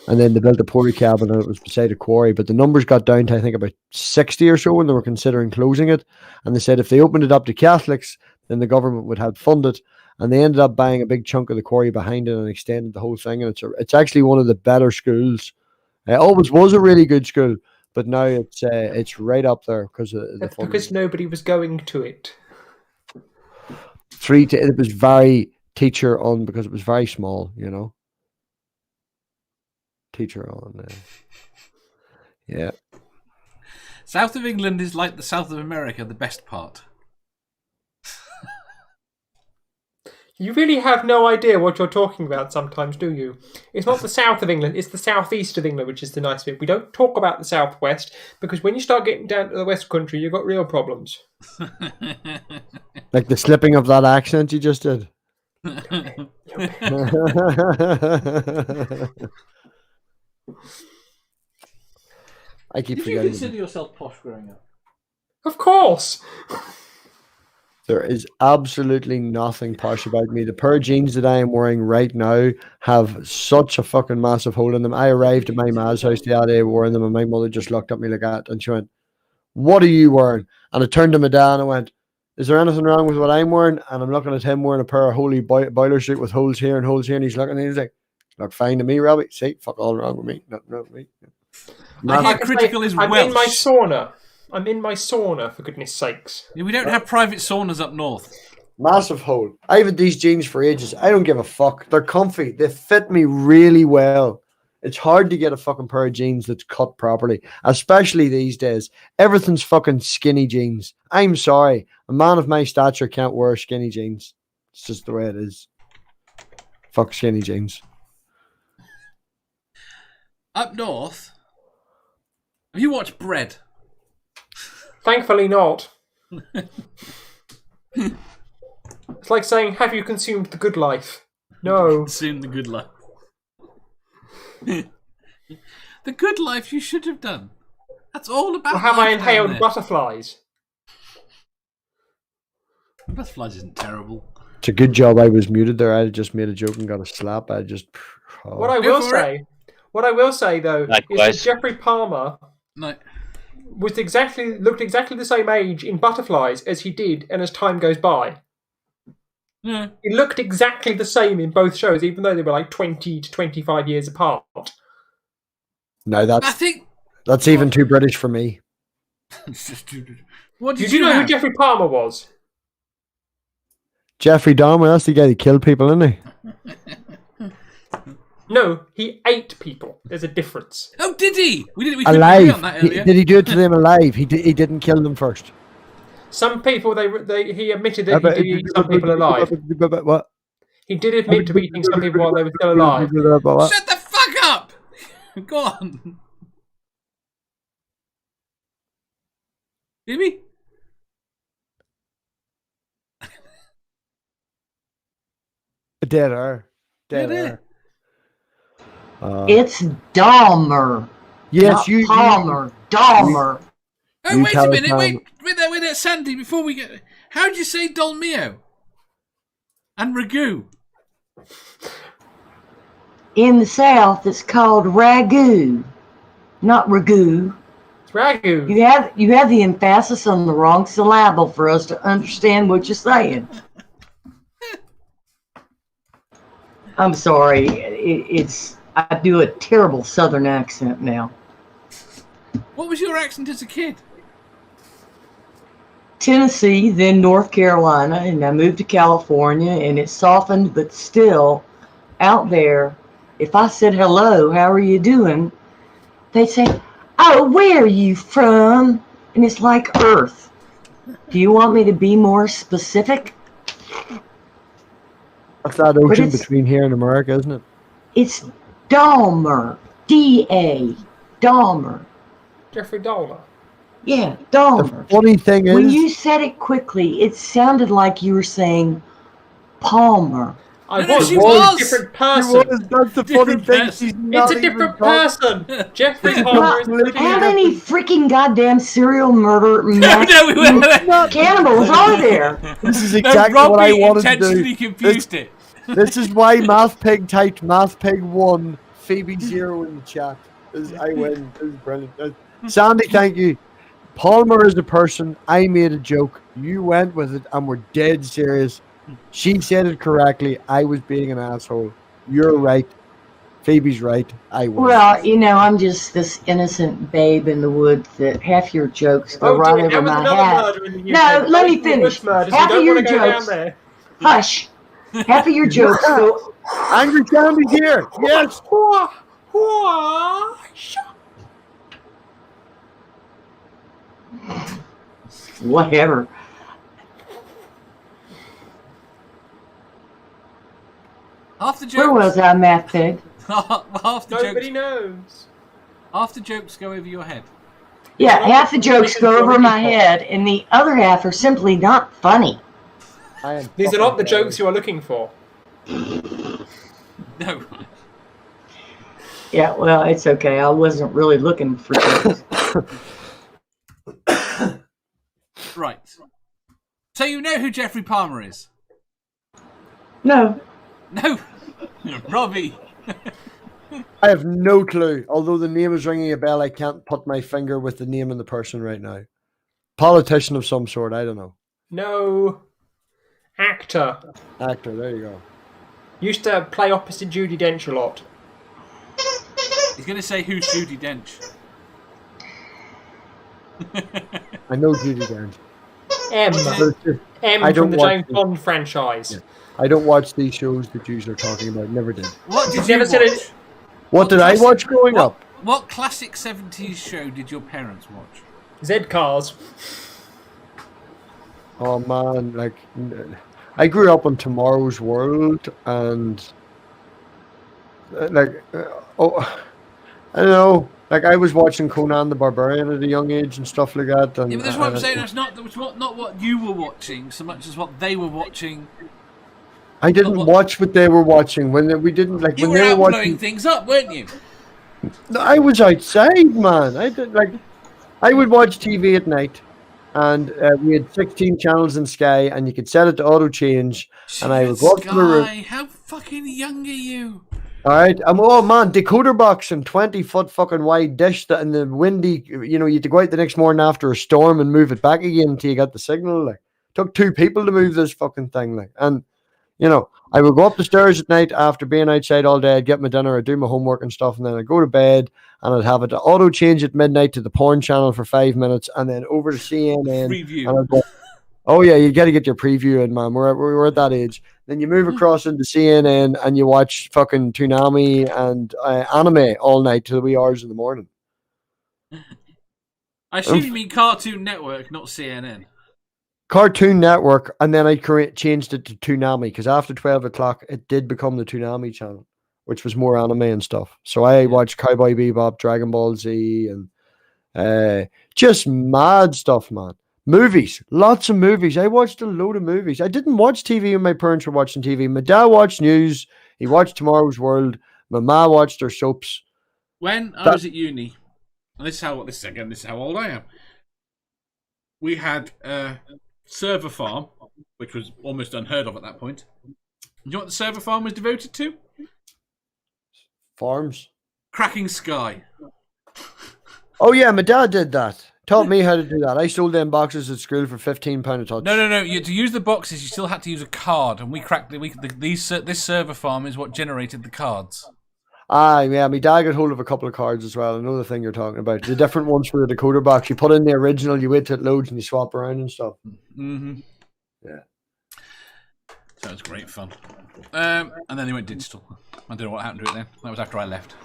And then they built a porta cabin and it was beside a quarry. But the numbers got down to, I think, about 60 or so when they were considering closing it. And they said if they opened it up to Catholics, then the government would help fund it. and they ended up buying a big chunk of the quarry behind it and extended the whole thing. And it's actually one of the better schools. It always was a really good school, but now it's right up there because of the That's because nobody was going to it. It was very teacher on because it was very small, you know. Teacher on, yeah. South of England is like the south of America, the best part. You really have no idea what you're talking about sometimes, do you? It's not the south of England, it's the southeast of England, which is the nice bit. We don't talk about the southwest, because when you start getting down to the west country, you've got real problems. Like the slipping of that accent you just did. I keep Did forgetting. you consider yourself posh growing up? Of course! There is absolutely nothing posh about me. The pair of jeans that I am wearing right now have such a fucking massive hole in them. I arrived at my ma's house the other day wearing them, and my mother just looked at me like that, and she went, "What are you wearing?" And I turned to my dad and I went, "Is there anything wrong with what I'm wearing?" And I'm looking at him wearing a pair of holy boiler suit with holes here and holes here, and he's looking and he's like, "Look fine to me, Robbie." See, fuck all wrong with me. Nothing wrong with me. I hear critical is Welsh. I'm in my sauna. I'm in my sauna, for goodness sakes. Yeah, we don't have private saunas up north. Massive hole. I've had these jeans for ages. I don't give a fuck. They're comfy. They fit me really well. It's hard to get a fucking pair of jeans that's cut properly, especially these days. Everything's fucking skinny jeans. I'm sorry. A man of my stature can't wear skinny jeans. It's just the way it is. Fuck skinny jeans. Up north, have you watched Bread? Thankfully not. It's like saying, have you consumed the good life? No. Consumed the good life. The good life you should have done. That's all about. Or have I inhaled butterflies? Butterflies isn't terrible. It's a good job I was muted there. I just made a joke and got a slap. I just. Oh. What I will say though, Likewise. is that Jeffrey Palmer looked exactly the same age in Butterflies as he did, and as time goes by. Yeah. He looked exactly the same in both shows, even though they were like 20 to 25 years apart. No, that's even too British for me. What did you know who Jeffrey Palmer was? Jeffrey Dahmer, that's the guy that killed people, isn't he? No, he ate people. There's a difference. Oh, did he? We couldn't agree Alive. on that earlier. Did he do it to them alive? He didn't kill them first. Some people, he admitted that he did eat some people alive. What? He did admit to eating some people while they were still alive. Shut the fuck up! Go on. Jimmy? Dead air. It's Dahmer. Yes, not Palmer. Dahmer. Oh, wait a minute. Wait there, Sandy, before we get... How do you say Dolmio? And Ragu? In the South, it's called ragu, not ragu. It's ragu. You have the emphasis on the wrong syllable for us to understand what you're saying. I'm sorry. I do a terrible Southern accent now. What was your accent as a kid? Tennessee, then North Carolina, and I moved to California, and it softened, but still, out there, if I said hello, how are you doing? They'd say, oh, where are you from? And it's like Earth. Do you want me to be more specific? That's that ocean between here and America, isn't it? It's Dahmer. D-A. Dahmer. Jeffrey Dahmer. Yeah, Dahmer. The funny thing is... When you said it quickly, it sounded like you were saying Palmer. She was a different person. That's the funny thing. It's a different person. Jeffrey Palmer is How many freaking goddamn serial murder cannibals are there? This is exactly what I wanted to do. Intentionally confused it. This is why Math Pig typed Math Pig 1, Phoebe 0 in the chat. I win. This is brilliant. Sandy, thank you. Palmer is a person. I made a joke. You went with it, and we're dead serious. She said it correctly. I was being an asshole. You're right. Phoebe's right. I was. Well, I'm just this innocent babe in the woods that half your jokes go right dear, over now there's my another hat. murder in the No, UK. let me finish. Murder, so you Half of don't your want to go down jokes. there. Hush. Half of your jokes go. Angry Zombie's here. Yes. Whatever. Half the jokes. Where was I, Math Pig? half the Nobody jokes. knows. Half the jokes go over your head. Yeah, half the jokes go over my head, and the other half are simply not funny. These are not the jokes you are looking for. No. Yeah, well, it's okay. I wasn't really looking for jokes. Right. So you know who Jeffrey Palmer is? No. No. Robbie. I have no clue. Although the name is ringing a bell, I can't put my finger with the name and the person right now. Politician of some sort. I don't know. No. Actor. Actor. There you go. Used to play opposite Judi Dench a lot. He's going to say who's Judi Dench. I know Judi Dench. M from the James Bond franchise. Yeah. I don't watch these shows that you are talking about. Never did. What did you watch? What did I watch growing up? What classic 70s show did your parents watch? Z-Cars. Oh man, like I grew up on Tomorrow's World and I don't know. Like I was watching Conan the Barbarian at a young age and stuff like that. And, yeah, but that's what I'm saying. That's not what you were watching so much as what they were watching. I didn't watch what they were watching when we didn't like. You when were they out were blowing things up, weren't you? No, I was outside, man. I would watch TV at night, and we had 16 channels in Sky, and you could set it to auto change. And I would go up to the room. How fucking young are you? All right, oh man, decoder box and 20-foot fucking wide dish that in the windy, you had to go out the next morning after a storm and move it back again until you got the signal. Like, took 2 people to move this fucking thing. Like, and I would go up the stairs at night after being outside all day. I'd get my dinner, I'd do my homework and stuff, and then I'd go to bed and I'd have it to auto change at midnight to the porn channel for 5 minutes, and then over to CNN. Preview. And I'd go, oh yeah, you got to get your preview in, man. We're at that age. Then you move across into CNN and you watch fucking Toonami and anime all night till the wee hours in the morning. I assume you mean Cartoon Network, not CNN. Cartoon Network, and then I changed it to Toonami because after 12 o'clock it did become the Toonami channel, which was more anime and stuff. So I watched Cowboy Bebop, Dragon Ball Z, and just mad stuff, man. Movies, lots of movies. I watched a load of movies. I didn't watch TV when my parents were watching TV. My dad watched news. He watched Tomorrow's World. My ma watched her soaps. When I was at uni, and this is how old I am. We had a server farm, which was almost unheard of at that point. Do you know what the server farm was devoted to? Farms. Cracking Sky. Oh yeah, my dad did that. Taught me how to do that. I sold them boxes at school for £15 a touch. No. To use the boxes, you still had to use a card, and we cracked. This server farm is what generated the cards. Ah, yeah. My dad got hold of a couple of cards as well. I know the thing you're talking about. The different ones for the decoder box. You put in the original, you wait till it loads, and you swap around and stuff. Mm-hmm. Yeah. So it was great fun. And then they went digital. I don't know what happened to it then. That was after I left.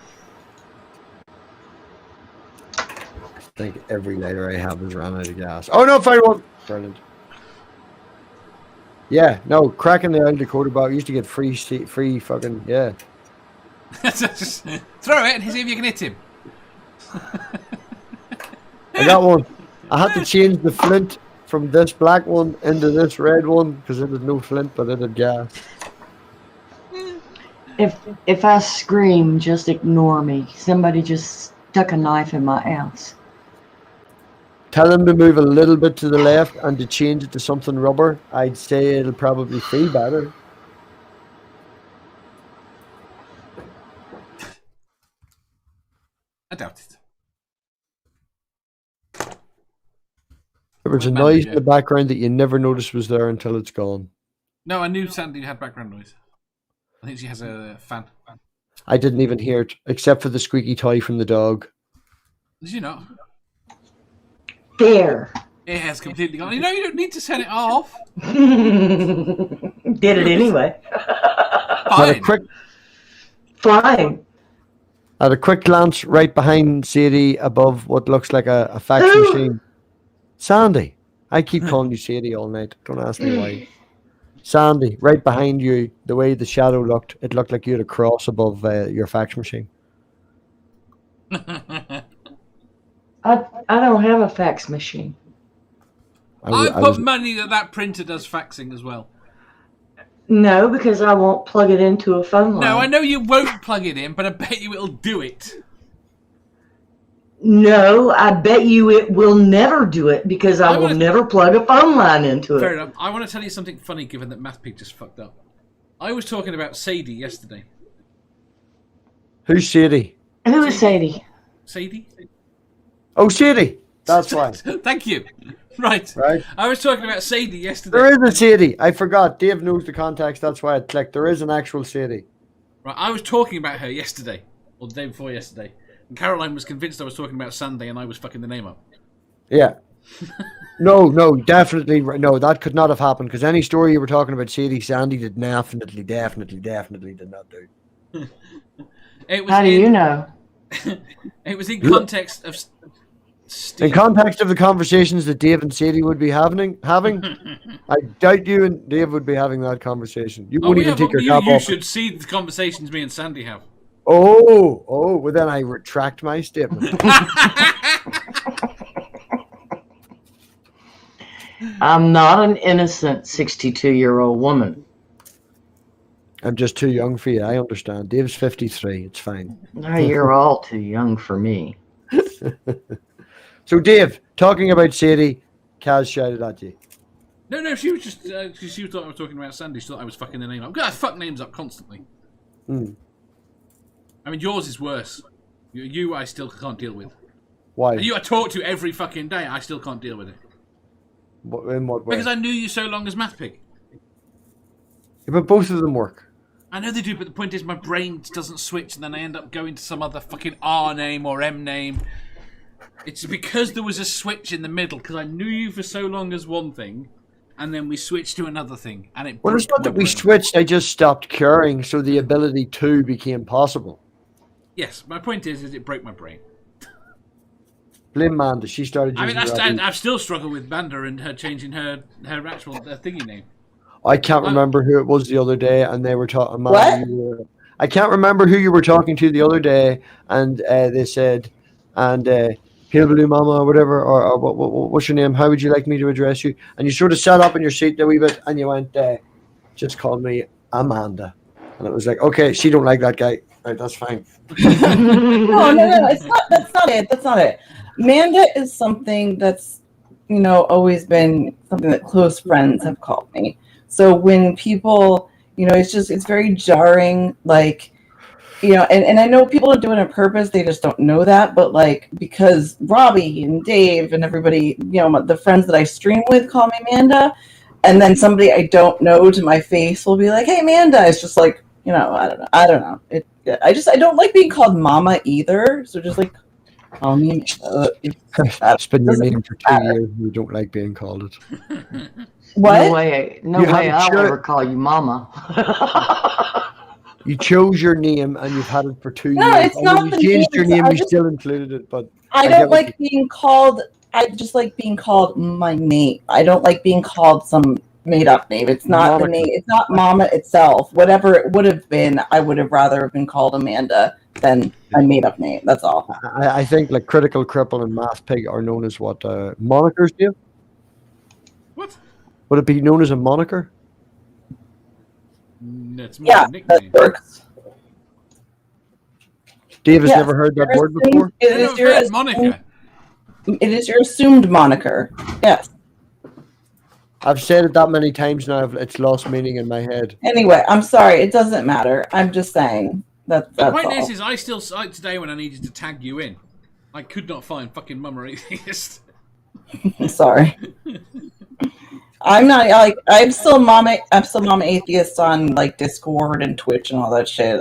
I think every lighter I have is ran out of gas. Oh no, fire one! Brilliant. Yeah, no, cracking the old decoder box. Used to get free fucking, yeah. Just throw it and see if you can hit him. I got one. I had to change the flint from this black one into this red one because it had no flint, but it had gas. If I scream, just ignore me. Somebody just stuck a knife in my ass. Tell them to move a little bit to the left and to change it to something rubber. I'd say it'll probably feel better. I doubt it. There was a noise in the background that you never noticed was there until it's gone. No, I knew Sandy had background noise. I think she has a fan. I didn't even hear it, except for the squeaky toy from the dog. Did you not? There. It has completely gone. You know, you don't need to turn it off. Did it anyway. Fine. Fine. At a quick glance right behind Sadie above what looks like a fax machine. Sandy. I keep calling you Sadie all night. Don't ask me why. Sandy, right behind you, the way the shadow looked, it looked like you had a cross above your fax machine. I don't have a fax machine. I put money that printer does faxing as well. No, because I won't plug it into a phone line. No, I know you won't plug it in, but I bet you it'll do it. No, I bet you it will never do it because I will never plug a phone line into it. Fair enough. I want to tell you something funny given that MathPig just fucked up. I was talking about Sadie yesterday. Who's Sadie? Who is Sadie? Sadie? Oh, Sadie. That's why. Thank you. Right. I was talking about Sadie yesterday. There is a Sadie. I forgot. Dave knows the context. That's why I clicked. There is an actual Sadie. Right. I was talking about her yesterday, or the day before yesterday. And Caroline was convinced I was talking about Sunday and I was fucking the name up. Yeah. No, definitely. No, that could not have happened because any story you were talking about Sadie, Sandy did definitely did not do. How do you know? It was in context of... In context of the conversations that Dave and Sadie would be having, I doubt you and Dave would be having that conversation. You wouldn't even take your cap off. You should see the conversations me and Sandy have. Oh, well then I retract my statement. I'm not an innocent 62-year-old woman. I'm just too young for you. I understand. Dave's 53. It's fine. No, you're all too young for me. So, Dave, talking about Sadie, Kaz shouted at you. No, she was just... she thought I was talking about Sandy. She thought I was fucking the name up. I fuck names up constantly. I mean, yours is worse. You I still can't deal with. Why? And you I talk to every fucking day. I still can't deal with it. In what way? Because I knew you so long as MathPig. Yeah, but both of them work. I know they do, but the point is my brain doesn't switch and then I end up going to some other fucking R name or M name. It's because there was a switch in the middle, because I knew you for so long as one thing, and then we switched to another thing, and it... Well, it's not that we switched, I just stopped caring, so the ability to became possible. Yes, my point is it broke my brain. Blame Manda, she started using I've still struggled with Manda and her changing her actual thingy name. I can't remember who it was the other day, and they were talking... I can't remember who you were talking to the other day, and they said, Hillbilly Mama or whatever, or what's your name? How would you like me to address you? And you sort of sat up in your seat a wee bit, and you went, just call me Amanda. And it was like, okay, she don't like that guy. Right, that's fine. No, it's not. That's not it. Amanda is something that's, always been something that close friends have called me. So when people, it's very jarring, like, and I know people don't do it on purpose. They just don't know that. But because Robbie and Dave and everybody, the friends that I stream with call me Amanda. And then somebody I don't know to my face will be like, hey, Amanda. It's just like, I don't know. I don't like being called Mama either. So just call me. It's been your name for 2 years. You don't like being called it. What? No way I'll ever call you Mama. You chose your name and you've had it for 2 years. No, it's not. You changed your name. You still included it, but I don't like being called. I just like being called my name. I don't like being called some made-up name. It's not the name. It's not Mama itself. Whatever it would have been, I would have rather have been called Amanda than a made-up name. That's all. I think Critical Cripple and MathPig are known as what monikers do. What? Would it be known as a moniker? It's more a nickname. That works. Dave has never heard that word before? It is your moniker. It is your assumed moniker. Yes. I've said it that many times now, it's lost meaning in my head. Anyway, I'm sorry. It doesn't matter. I'm just saying. That's the point all. is I still, today when I needed to tag you in, I could not find fucking Mama Atheist. Sorry. I'm not like I'm still mama atheist on like Discord and Twitch and all that shit.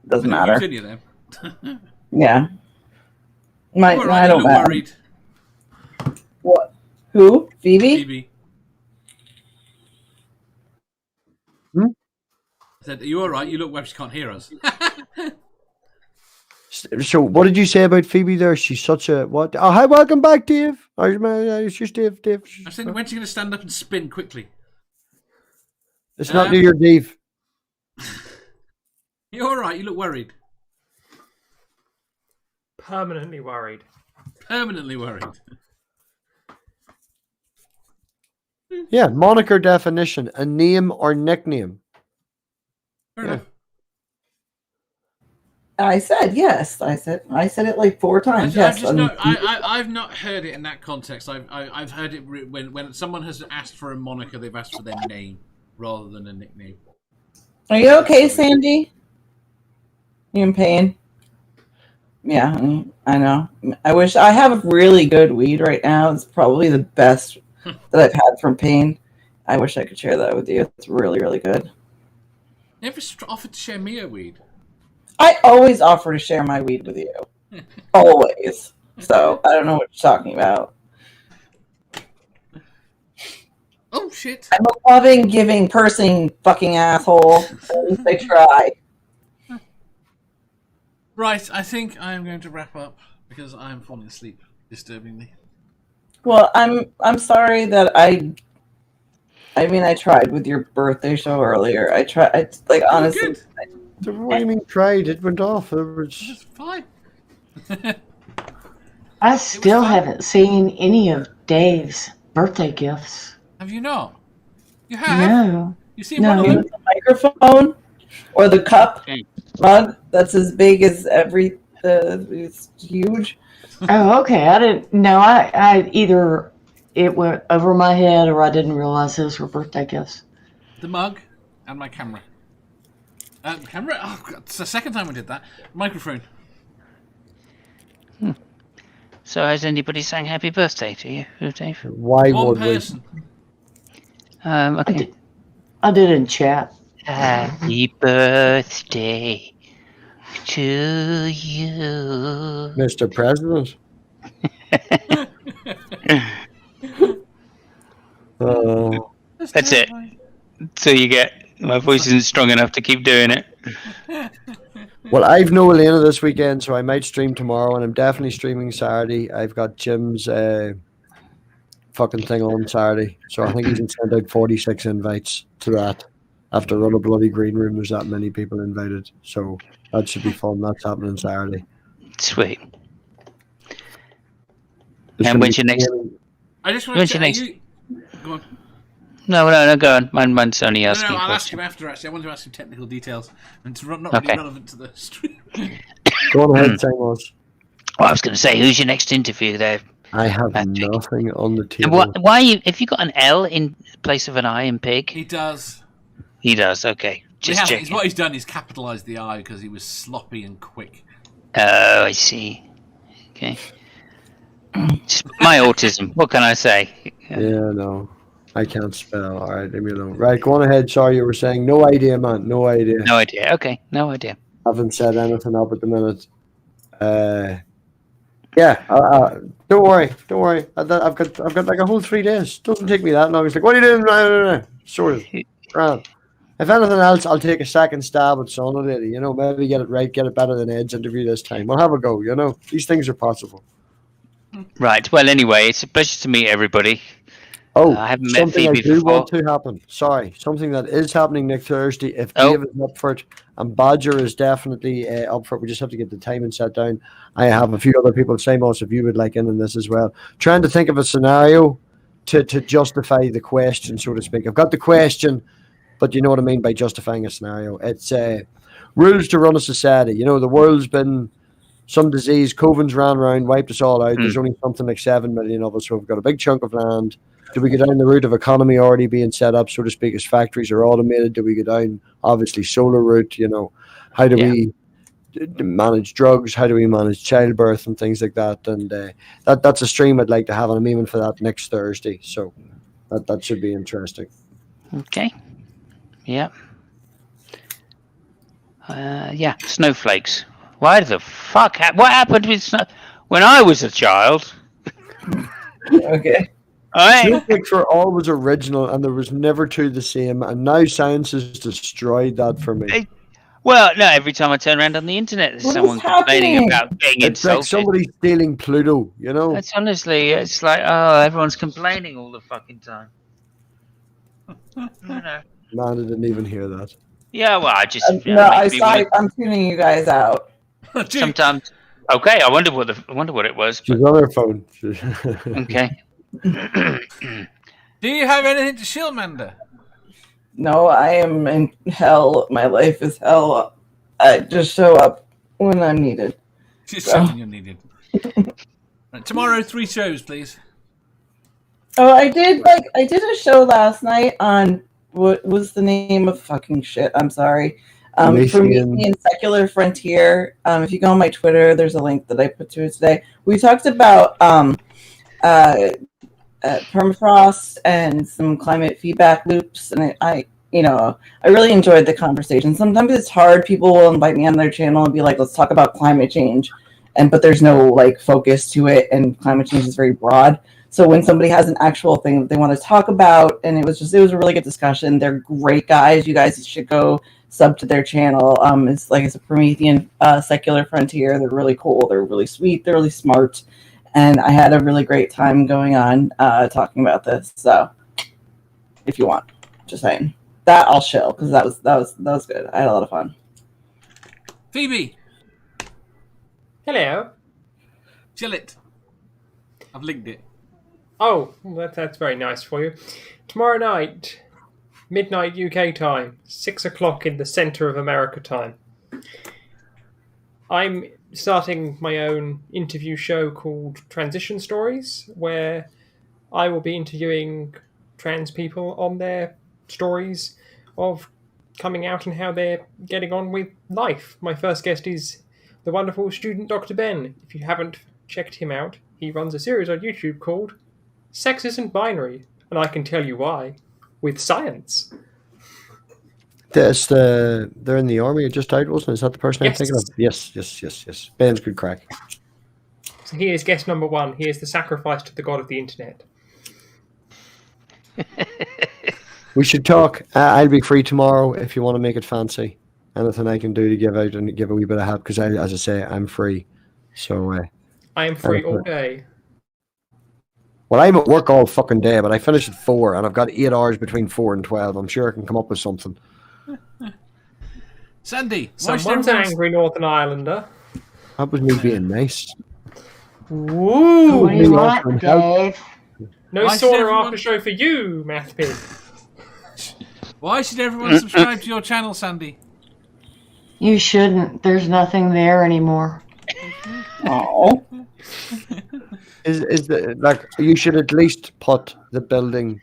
Doesn't I don't use matter. any of them. Yeah. You all right? I You don't look matter. worried. What? Who? Phoebe? Phoebe. Hmm? I said, are you all right? You look well. She can't hear us. So, what did you say about Phoebe there? She's such a what? Oh, hi, welcome back, Dave. It's just Dave. I said, when's she going to stand up and spin quickly? It's not New Year's Eve. You all right? You look worried. Permanently worried. Permanently worried. Yeah, moniker definition: a name or nickname. Fair enough. I said yes. I said it like 4 times. Yes. I've not heard it in that context. I've heard it when someone has asked for a moniker, they've asked for their name rather than a nickname. Are you okay, Sandy? You in pain? Yeah, I know. I wish I have really good weed right now. It's probably the best that I've had from pain. I wish I could share that with you. It's really, really good. Never offered to share me a weed. I always offer to share my weed with you. Always. So I don't know what you're talking about. Oh shit! I'm a loving, giving person, fucking asshole. At least I try. Right, I think I am going to wrap up because I am falling asleep disturbingly. Well, I'm sorry that I tried with your birthday show earlier. I tried, like, honestly. What do you mean tried? It went off. It was just fine. I still haven't seen any of Dave's birthday gifts. Have you not? You have? No. You seen one of them? The microphone or the cup mug that's as big as it's huge. Oh, okay. I didn't know. I either it went over my head or I didn't realize those were birthday gifts. The mug and my camera. Camera? Oh, God, it's the second time we did that. Microphone. So has anybody sang happy birthday to you, Dave? Why One would person. Okay. I did in chat. Happy birthday to you, Mr. President? Oh. That's it. So you get my voice isn't strong enough to keep doing it. Well, I've no Elena this weekend, so I might stream tomorrow, and I'm definitely streaming Saturday. I've got Jim's fucking thing on Saturday, so I think he's sent out 46 invites to that. After run a bloody green room, there's that many people invited, so that should be fun. That's happening Saturday. Sweet. And when's your next? I just want to check. Go on. No, go on. Mine's only asking. No, I'll ask him after. Actually, I want to ask him technical details, and it's not really relevant to the stream. Go on ahead, Simons. Well, I was going to say, who's your next interview there? I have nothing on the table. And why you? If you got an L in place of an I in pig? He does. He does. Okay, just checking. What he's done is capitalised the I because he was sloppy and quick. Oh, I see. Okay. Just my autism. What can I say? Yeah, no. I can't spell. All right, leave me alone. Right, go on ahead. Sorry, you were saying. No idea, man. No idea. No idea. Okay, no idea. Haven't said anything up at the minute. Yeah. Don't worry. Don't worry. I've got like a whole 3 days. Doesn't take me that long. It's like, what are you doing? No. Sorted. Right. If anything else, I'll take a second stab at Sona Lady. You know, maybe get it right, get it better than Ed's interview this time. We'll have a go. You know, these things are possible. Right. Well, anyway, it's a pleasure to meet everybody. Oh, I haven't met something Phoebe I do before. want to happen. Sorry, something that is happening next Thursday. If Dave is up for it, and Badger is definitely up for it, we just have to get the time and set down. I have a few other people, Simos, if you would like in this as well. Trying to think of a scenario to justify the question, so to speak. I've got the question, but you know what I mean by justifying a scenario. It's rules to run a society. You know, the world's been some disease, COVID's ran around, wiped us all out. There's only something like 7 million of us, so we've got a big chunk of land. Do we go down the route of economy already being set up, so to speak, as factories are automated? Do we go down, obviously, solar route? You know, how do we manage drugs? How do we manage childbirth and things like that? And that's a stream I'd like to have, and I'm aiming for that next Thursday. So That should be interesting. Okay. Yeah. Yeah. Snowflakes. Why the fuck? What happened with snow? When I was a child. Okay. All right. Snowflakes were always original, and there was never two the same. And now science has destroyed that for me. Well, no. Every time I turn around on the internet, there's What someone is complaining happening? about getting It's like insulted. somebody stealing Pluto, you know? It's honestly, it's like, oh, everyone's complaining all the fucking time. You know. Man, I didn't even hear that. Yeah, well, I just No, I saw it. I'm tuning you guys out. sometimes. Okay, I wonder what it was. She's on her phone. Okay. Do you have anything to shield, Manda? No, I am in hell. My life is hell. I just show up when I'm needed. Just something you're needed. Right, tomorrow, 3 shows, please. Oh, I did a show last night on what was the name of fucking shit? I'm sorry. Promethean Secular Frontier. If you go on my Twitter, there's a link that I put to it today. We talked about permafrost and some climate feedback loops, and I really enjoyed the conversation. Sometimes it's hard. People will invite me on their channel and be like, "Let's talk about climate change," but there's no like focus to it, and climate change is very broad. So when somebody has an actual thing that they want to talk about, and it was a really good discussion. They're great guys. You guys should go sub to their channel. It's a Promethean Secular Frontier. They're really cool. They're really sweet. They're really smart. And I had a really great time going on talking about this. So if you want, just saying that I'll chill because that was good. I had a lot of fun. Phoebe. Hello. Chill it. I've linked it. Oh, that's very nice for you. Tomorrow night, midnight UK time, 6 o'clock in the centre of America time. I'm starting my own interview show called Transition Stories, where I will be interviewing trans people on their stories of coming out and how they're getting on with life. My first guest is the wonderful student Dr. Ben. If you haven't checked him out, he runs a series on YouTube called Sex Isn't Binary, and I can tell you why, with science. They're in the army. It just out, wasn't it? Is that the person I'm thinking of? Yes. Ben's good crack. So he is guest number 1. He is the sacrifice to the god of the internet. We should talk. I'll be free tomorrow if you want to make it fancy. Anything I can do to give out and give a wee bit of help, because as I say, I'm free. So I am free all day. Well, I'm at work all fucking day, but I finish at 4, and I've got 8 hours between 4 and 12. I'm sure I can come up with something. Sandy, someone's an angry Northern Irelander. That was me being nice. Woo! What do you want, Dave? No sauna after show for you, Math Pig. Why should everyone subscribe to your channel, Sandy? You shouldn't. There's nothing there anymore. Oh. Is like you should at least put the building.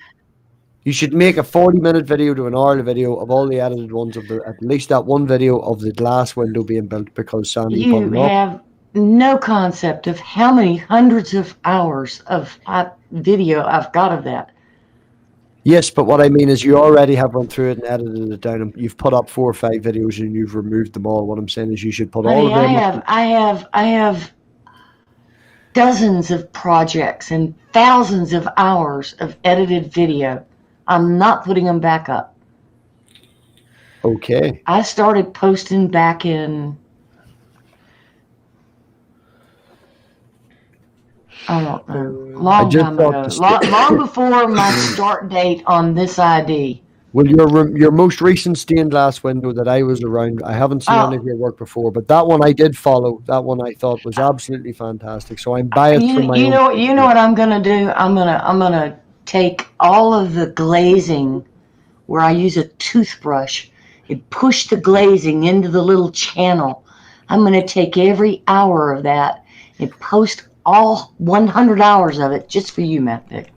You should make a 40-minute video to an hour video of all the edited ones of at least that one video of the glass window being built, because Sandy put You it up. have no concept of how many hundreds of hours of video I've got of that. Yes, but what I mean is you already have run through it and edited it down, and you've put up 4 or 5 videos and you've removed them all. What I'm saying is you should put all of them. I have dozens of projects and thousands of hours of edited video. I'm not putting them back up. Okay. I started posting back in, I don't know, long time ago. Long before my start date on this ID. Well, your most recent stained glass window that I was around, I haven't seen any of your work before, but that one I did follow. That one I thought was absolutely fantastic. So I'm biased for my own. You know what I'm gonna do? I'm gonna take all of the glazing where I use a toothbrush and push the glazing into the little channel. I'm gonna take every hour of that and post all 100 hours of it just for you, Matt Pick.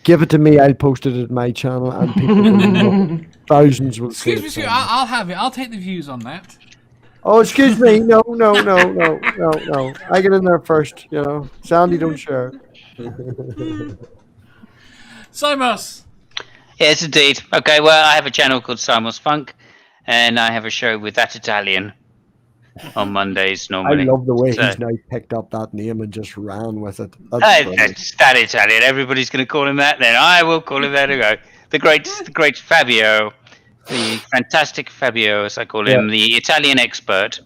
Give it to me. I'll post it at my channel, and people will thousands will see it. Excuse me, I'll have it. I'll take the views on that. Oh, excuse me. No. I get in there first. You know, Sandy, don't share. Simos. Yes, indeed. Okay, well, I have a channel called Simos Funk, and I have a show with That Italian on Mondays I normally. love the way So- he's now picked up that name and just ran with it. That's brilliant. That's That Italian. Everybody's going to call him that. Then I will call him that. The great Fabio, the fantastic Fabio, as I call him, the Italian expert,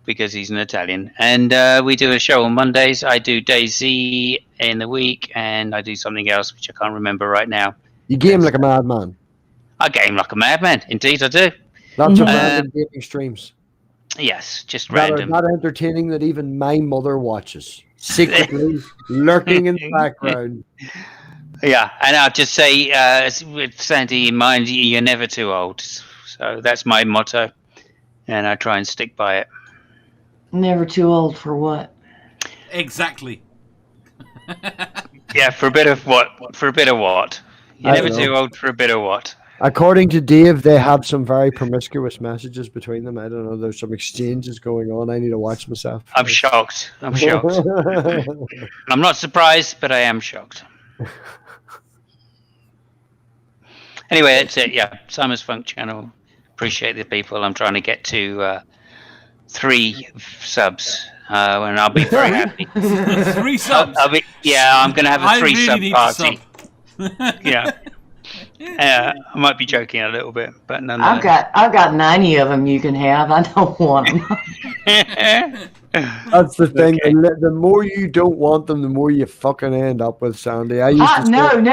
because he's an Italian. And we do a show on Mondays. I do DayZ in the week, and I do something else which I can't remember right now. You game like a madman. I game like a madman. Indeed, I do. Lots of random gaming streams. Yes, just That random. are not entertaining that even my mother watches. Secretly lurking in the background. Yeah, and I'll just say, with Sandy in mind, you're never too old. So that's my motto, and I try and stick by it. Never too old for what? Exactly. Yeah, for a bit of what? For a bit of what? You're I never don't too know. old for a bit of what? According to Dave, they have some very promiscuous messages between them. I don't know. There's some exchanges going on. I need to watch myself. I'm shocked. I'm shocked. I'm not surprised, but I am shocked. Anyway, that's it. Yeah, Simon's Funk channel. Appreciate the people. I'm trying to get to 3 subs, and I'll be very happy. 3 subs. I'm going to have a 3 really sub need party. to sub. Yeah. I might be joking a little bit, but nonetheless. I've got 90 of them you can have. I don't want them. That's the thing. Okay. The more you don't want them, the more you fucking end up with, Sandy. I used to No. say-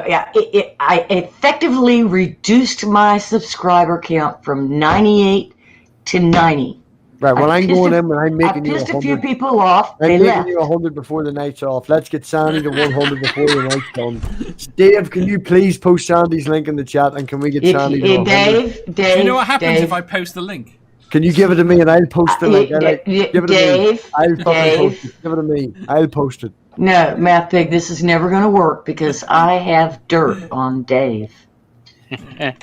Yeah, I effectively reduced my subscriber count from 98 to 90. Right, when I'm going in, when I'm I making you pissed a few 100, people off. I'm They making left. you 100 before the night's off. Let's get Sandy to 100 before the night's done. Dave, can you please post Sandy's link in the chat, and can we get Sandy to 100? Dave, Do you know what happens Dave, if I post the link? Can you give it to me and I'll post the link? Give it to me. Dave, I'll fucking Dave. post it. Give it to me. I'll post it. No, Math Pig, this is never going to work because I have dirt on Dave. Okay.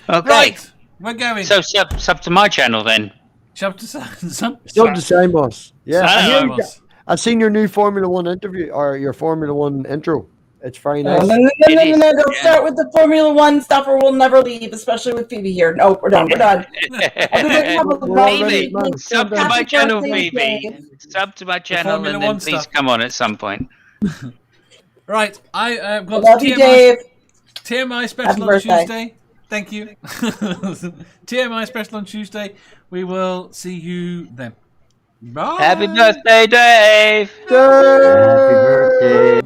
Right, we're going. So sub to my channel then. Sub to some. Still the same, boss. Yeah. I hear you Simos. I've seen your new Formula One interview or your Formula One intro. It's very nice. No. Don't start with the Formula One stuff or we'll never leave, especially with Phoebe here. No, we're done. We're done. Phoebe, sub to my Happy channel, birthday, Phoebe. Dave. Sub to my channel Formula and then One please stuff. come on at some point. Right, I got Love you, Dave. TMI Happy special on birthday. Tuesday. Thank you. TMI special on Tuesday. We will see you then. Bye. Happy birthday, Dave! Happy birthday.